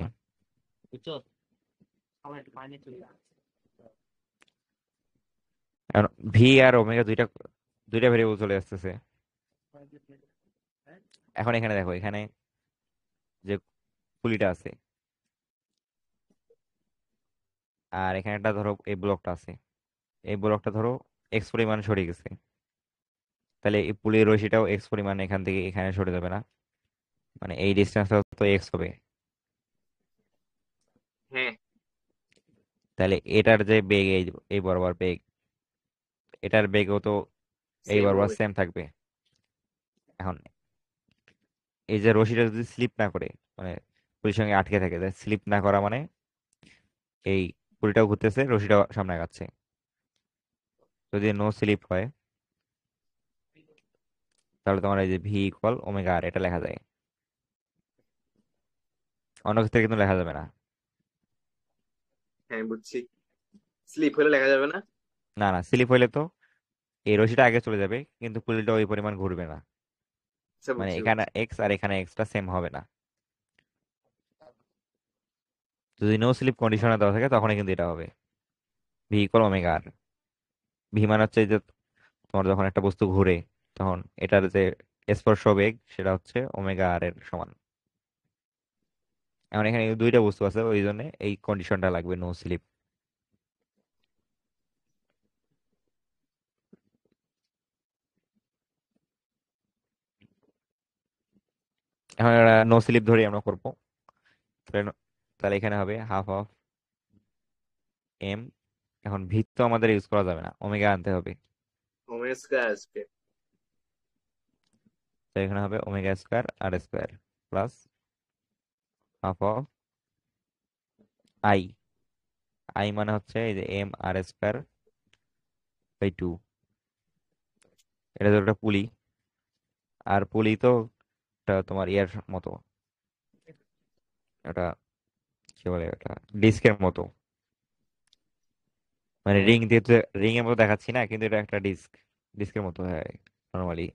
ভি আর ওমেগা দুইটা দুইটা ভেরিয়েবল চলে আসতেছে। এখন এখানে দেখো, এখানে যে পুলিটা আছে আর এখানে একটা ধরো এই ব্লকটা আছে, এই ব্লকটা ধরো এক্স পরিমাণ সরে গেছে, তাহলে এই পুলির রশিটাও এক্স পরিমাণ এখান থেকে এখানে সরে যাবে না? মানে এই ডিস্টেন্সটা তো এক্স হবে। হ্যাঁ। তাহলে এটার যে বেগ, এই এই বরাবর বেগ, এটার বেগও তো এই সেম বরাবর হবে। সেম থাকবে। এখন এই যে রশিটা যদি স্লিপ না করে, মানে পুলির সঙ্গে আটকে থাকে, স্লিপ না করা মানে এই পুলিটাও ঘুরতেছে, রশিটাও সামনে আগাচ্ছে। যদি নো স্লিপ হয় তাহলে তোমার এই যে v=ω/r এটা লেখা যায়। অন্য ক্ষেত্রে কিন্তু লেখা যাবে না। হ্যাঁ বুঝছি, স্লিপ হলে লেখা যাবে না। না না, স্লিপ হইলে তো এই রশিটা আগে চলে যাবে, কিন্তু পুলিটা ওই পরিমাণ ঘুরবে না। আচ্ছা মানে বুঝছি এখানে বুঝছি। এক্স আর এখানে এক্সটা সেম হবে না। যদি নো স্লিপ কন্ডিশনে দেওয়া থাকে তখনই কিন্তু এটা হবে ভি ইকুয়াল ওমেগা আর। ভি মানে হচ্ছে যে তোমার যখন একটা বস্তু ঘুরে, তখন এটার যে স্পর্শ বেগ সেটা হচ্ছে ওমেগা আর এর সমান। এখন এখানে দুইটা বস্তু আছে, ওই জন্য এই কন্ডিশনটা লাগবে, নো স্লিপ। এখন নো স্লিপ ধরে আমরা করবো। তাহলে তাহলে এখানে হবে হাফ অফ এম। এখন ভি তো আমাদের ইউজ করা যাবে না, ওমেগা আনতে হবে। ওমেগা স্কয়ার আসবে। তো এখানে হবে omega square R square plus half of I. I মানে হচ্ছে এই যে M R square by two. এটা তো একটা পুলি, আর পুলি তো এটা তোমার ইয়ার মতো, এটা কি বলে, এটা ডিস্কের মতো। মানে হ্যাঁ রিং দিয়ে তো, রিং এর মতো দেখাচ্ছি না, কিন্তু এটা একটা ডিস্ক, ডিস্কের মতো হয় নর্মালি।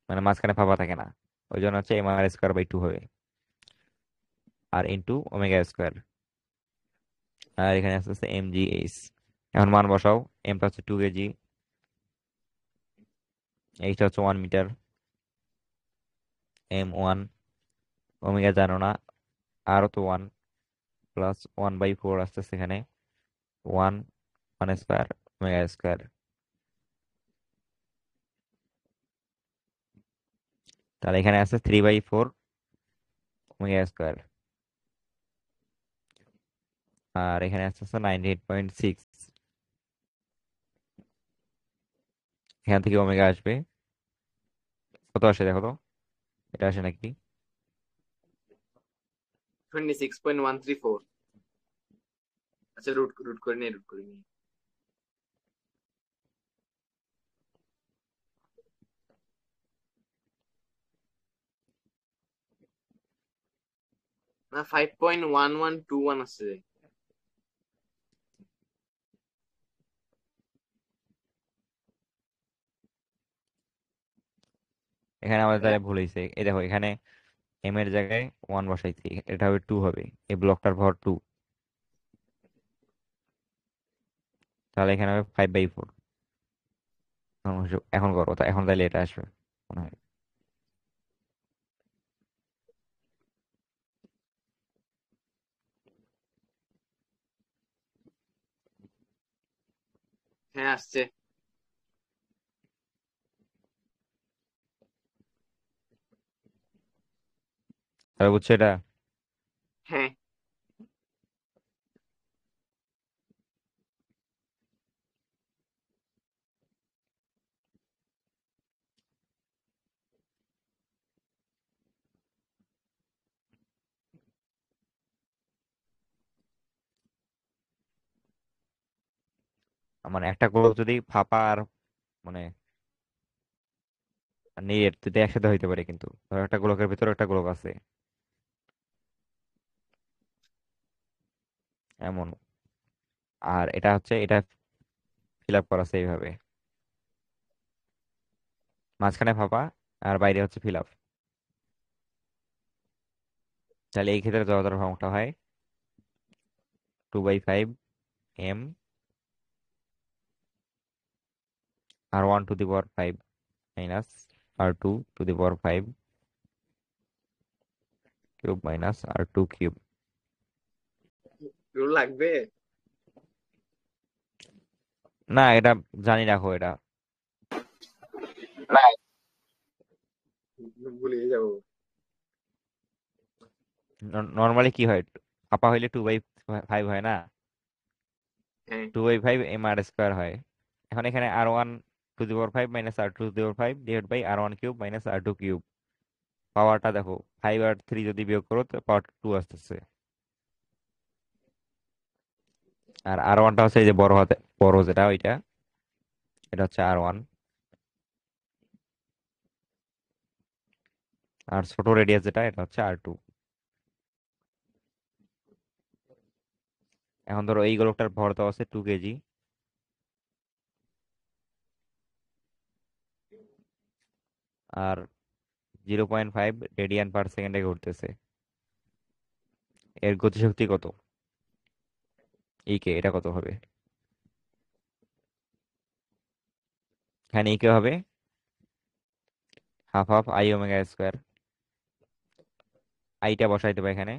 মানে মাঝখানে ফাঁপা থাকে না, ওই জন্য হচ্ছে M R square by two হবে, আর ইন্টু ওমেগা স্কোয়ার। আর এখানে আসতে আসতে এম জি এইচ। এখন মান বসাও। এমটা হচ্ছে 2 কেজি, এইচটা হচ্ছে 1 মিটার, এম 1, ওমেগা জানো না, আরও তো 1, প্লাস 1/4 আসতেছে এখানে, 1, 1 স্কোয়ার ওমেগা স্কোয়ার। তাহলে এখানে আছে 3/4 ওমেগা স্কোয়ার। আর এখানে আসতেছে 98.6। এখান থেকে ওমেগা আসবে, কত আসে দেখো তো, এটা আসে নাকি? 26.134। আচ্ছা রুট রুট করে নিয়ে রুট করে নিয়ে না 5.1121 আছে। এখানে আমাদের এ, তাহলে ভুল হয়েছে, এই দেখো এখানে এম এর জায়গায় 1 বসাইছি, এটা হবে 2 হবে, এই ব্লকটার ভর 2। তাহলে এখানে হবে 5/4। এখন করো, এখন তাহলে এটা আসবে মনে হয়। হ্যাঁ আসছে। তাহলে বুঝছো এটা? হ্যাঁ মানে একটা গোলক যদি ফাঁপা আর মানে নেট দুটো একসাথে হইতে পারে, কিন্তু ধরো একটা গোলকের ভিতরে একটা গোলক আছে এমন, আর এটা হচ্ছে এটা ফিল আপ করা আছে এইভাবে, মাঝখানে ফাঁপা আর বাইরে হচ্ছে ফিল আপ। তাহলে এই ক্ষেত্রে জড়তার ফর্মটা হয় 2/5 M R 1 to the power 5 minus R2 to the power 5 cube minus R2 cube. Rule লাগবে। না, এটা জানি, রাখো এটা। ভুলে যাবো। নর্মালি কি হয়, ফাঁপা হইলে 2/5 হয় না, হ্যাঁ 2/5 mr² হয়। এখন এখানে R1 to the power 5 minus R2 to the power 5 divide by R1 cube minus R2 cube. পাওয়ারটা দেখো, 5 আর 3 যদি বিয়োগ করো তো পাওয়ার 2 আসতেছে। আর R1টা হচ্ছে এই যে বড় হাতে বড় যেটা ওইটা, এটা হচ্ছে R1। আর ছোট রেডিয়াস যেটা, এটা হচ্ছে R2। এখন ধরো এই গোলকটার ভর দেওয়া আছে 2 কেজি, আর 0.5 রেডিয়ান পার সেকেন্ডে ঘুরতেছে। এর গতিশক্তি কত? কে এটা কত হবে? এখানে কে হবে half half I omega square. আইটা বসাই দেবো এখানে,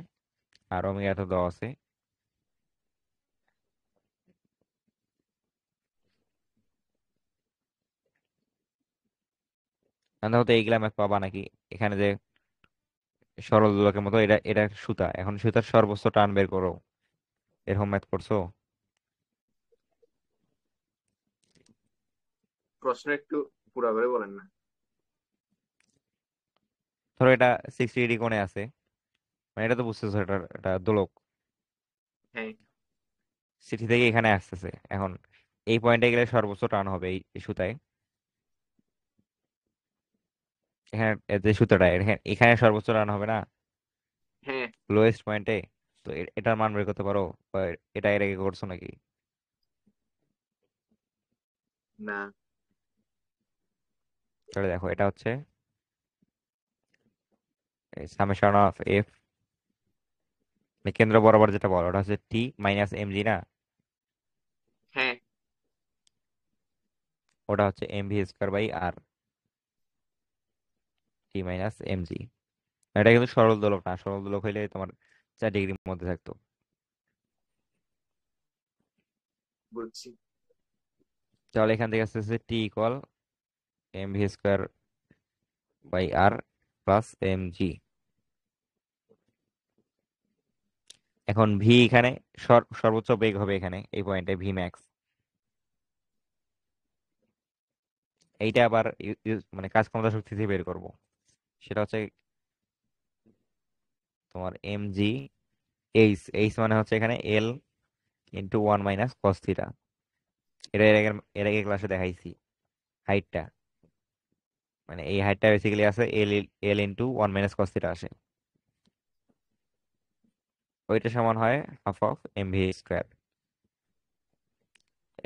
আর ওমেগা তো দেওয়া আছে। এখন দেখো তো এইগুলা ম্যাথ পাবা নাকি? এখানে যে সরল দোলকের মতো, এটা এটা সুতা, এখন সুতার সর্বোচ্চ টান বের করো। এরকম ম্যাথ করছো? প্রশ্ন একটু পুরো করে বলেন না। ধরো এটা 60 ডিগ্রি কোণে আছে, মানে এটা তো বুঝতেছো, এটা এটা দোলক। হ্যাঁ। সিটি থেকে এখানে আসতেছে, এখন এই পয়েন্টে গেলে সর্বোচ্চ টান হবে এই সুতায়। এখানে এর যে সুতাটা, এখানে এখানে সর্বোচ্চ টান হবে না হ্যাঁ। লোয়েস্ট পয়েন্টে। তো এটার মান বের করতে পারো? বা এটা এর আগে করছো নাকি? না। তাহলে দেখো এটা হচ্ছে সামেশন অফ এফ, কেন্দ্র বরাবর যেটা বলো ওটা হচ্ছে টি মাইনাস এম জি না? হ্যাঁ। ওটা হচ্ছে M V square by R, T minus M G. এটা কিন্তু সরল দোলক না, সরল দোলক হইলে তোমার 4 ডিগ্রির মধ্যে থাকতো। বুঝছি। তাহলে এখান থেকে আসতেছে T equal M V square by R plus M G. এখন ভি এখানে সর্বোচ্চ বেগ হবে এখানে এই পয়েন্টে ভি ম্যাক্স। এইটা আবার মানে কাজ ক্ষমতা শক্তি থেকে বের করব। সেটা হচ্ছে তোমার এম জি এইচ, এইচ মানে হচ্ছে এখানে এল ইন্টু 1 মাইনাস কস থিটা। এটা এর আগে ক্লাসে দেখাইছি হাইটটা, মানে এই হাইটটা বেসিক্যালি আছে L, L into 1 minus cos theta আসে। ওইটা সমান হয় half of M V square.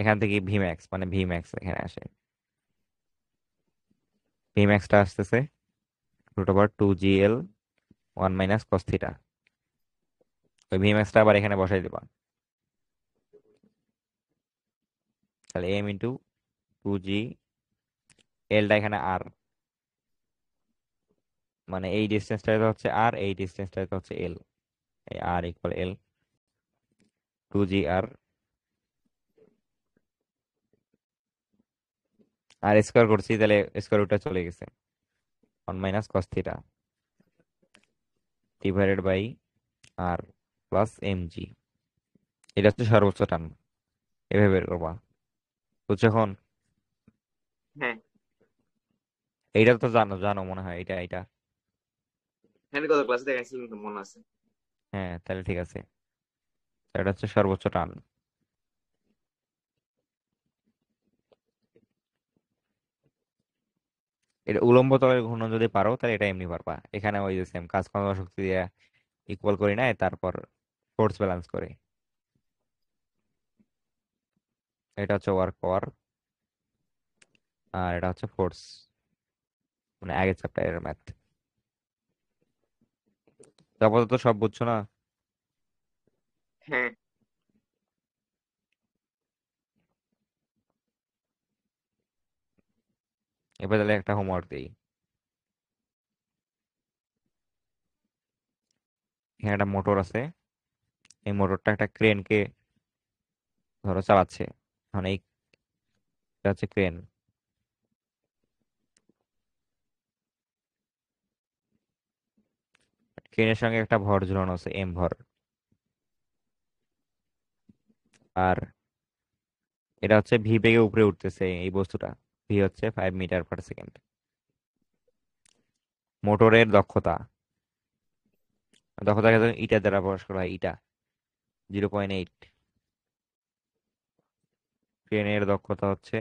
এখান থেকে ভি ম্যাক্স মানে ভি ম্যাক্স এখানে আসে। ভি ম্যাক্সটা আসতেছে √2 GL 1 মাইনাস কস থিটা। ওই ভি ম্যাক্সটা আবার এখানে বসাই দেবা। তাহলে এম ইন্টু 2 জি, এলটা এখানে আর, মানে এই ডিস্টেন্সটা হচ্ছে আর, এই ডিস্টেন্সটা হচ্ছে এল। এই R equal L, 2 GR। R square করছি, তাহলে স্কোয়ার রুটটা চলে গেছে, 1 minus cos theta divided by R plus M G. এটা হচ্ছে সর্বোচ্চ টান, এভাবে বের করবা। বুঝছো এখন? হ্যাঁ। এইটা তো জানো জানো মনে হয়, এটা এটা। হ্যাঁ, গত ক্লাসে দেখাইছিলাম তো, মনে আছে। হ্যাঁ তাহলে ঠিক আছে, এটা হচ্ছে সর্বোচ্চ টান। এটা উলম্ব তলের ঘূর্ণন যদি পারো তাহলে এটা এমনি পারবা। এখানে ওই যে সেম কাজ কর্ম শক্তি দিয়ে ইকুয়াল করি না, তারপর ফোর্স ব্যালেন্স করে। এটা হচ্ছে ওয়ার্ক পাওয়ার, আর এটা হচ্ছে ফোর্স, মানে আগের চ্যাপ্টারের ম্যাথ। আপাতত সব বুঝছো না? হ্যাঁ। এবার তাহলে একটা হোমওয়ার্ক দিই। এখানে একটা মোটর আছে, এই মোটরটা একটা ক্রেনকে ধরো চালাচ্ছে। মানে এইটা হচ্ছে ক্রেন, ক্রেনের সঙ্গে একটা ভর ঝুলানো আছে এম ভর। আর এটা হচ্ছে ভি বেগে উপরে উঠতেছে এই বস্তুটা, ভি হচ্ছে 5 মিটার পার সেকেন্ড। মোটরের দক্ষতা, দক্ষতাকে যখন ইটা দ্বারা প্রকাশ করা হয়, ইটা 0.8। ক্রেনের দক্ষতা হচ্ছে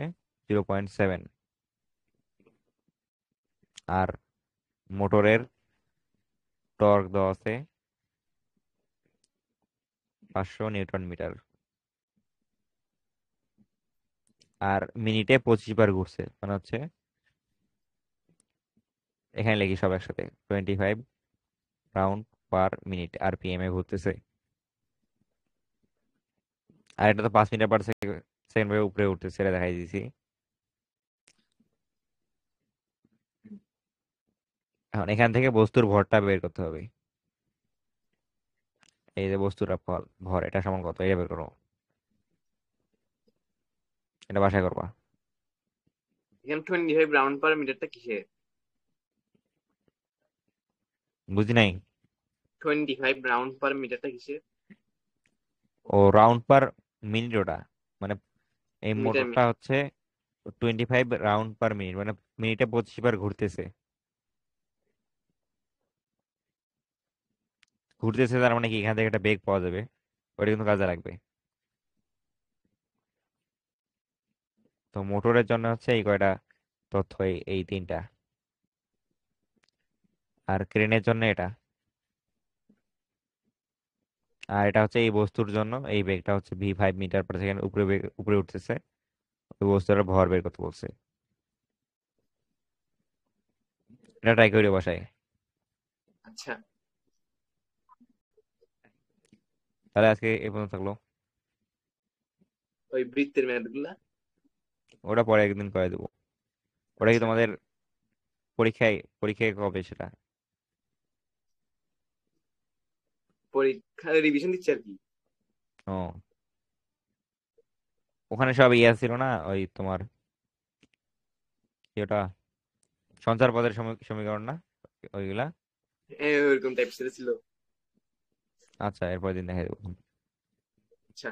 0.7। আর মোটরের টর্ক দেওয়া আছে 500 নিউটন মিটার। আর মিনিটে 25 বার ঘুরছে, মানে হচ্ছে এখানে লিখি সব একসাথে, 25 রাউন্ড পার মিনিট আরপিএম এ ঘুরতেছে। আর এটা তো 5 মিটার পার সেকেন্ড ভাবে উপরে উঠতেছে, এটা দেখাই দিছি। এখন এখান থেকে বস্তুর ভরটা বের করতে হবে। এই যে বস্তুটা ভর, এটা সমান কত, এটা বের করো। এটা বাসায় করবা। এখানে 25 রাউন্ড পার মিনিটটা কিসের? বুঝি নাই। 25 রাউন্ড পার মিনিটটা কিসের? ও রাউন্ড পার মিনিট ওটা, মানে এই মিটার মোটরটা মিটার। হচ্ছে 25 রাউন্ড পার মিনিট, মানে মিনিটে 25 বার ঘুরতেছে। ঘুরতেছে তার মানে কি এখান থেকে একটা বেগ পাওয়া যাবে, ওটা কিন্তু কাজে লাগবে। তো মোটরের জন্য হচ্ছে এই কয়টা তথ্য, এই তিনটা। আর ক্রেনের জন্য এটা। আর এটা হচ্ছে এই বস্তুর জন্য এই বেগটা হচ্ছে v5 মিটার পার সেকেন্ড উপরে উপরে উঠতেছে। ওই বস্তুটার ভর বের করতে বলছে। এটা ট্রাই করে বসাই। আচ্ছা। তাহলে আজকে এই পর্যন্ত থাকলো। ওই বৃত্তের ম্যাথ গুলা। ওটা পরে একদিন করে দেবো। ওটা কি আচ্ছা। তোমাদের পরীক্ষায় পরীক্ষায় কবে সেটা? পরীক্ষা রিভিশন দিচ্ছে আর কি। ও, ওখানে সব ইয়ে ছিল না, ওই তোমার কি ওটা সঞ্চার পদের সমীকরণ না, ওইগুলা। ওইরকম টাইপ ছিল। আচ্ছা, এরপর দিন দেখা দেবো। আচ্ছা।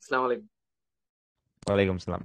আসসালামু আলাইকুম। ওয়ালাইকুম সালাম।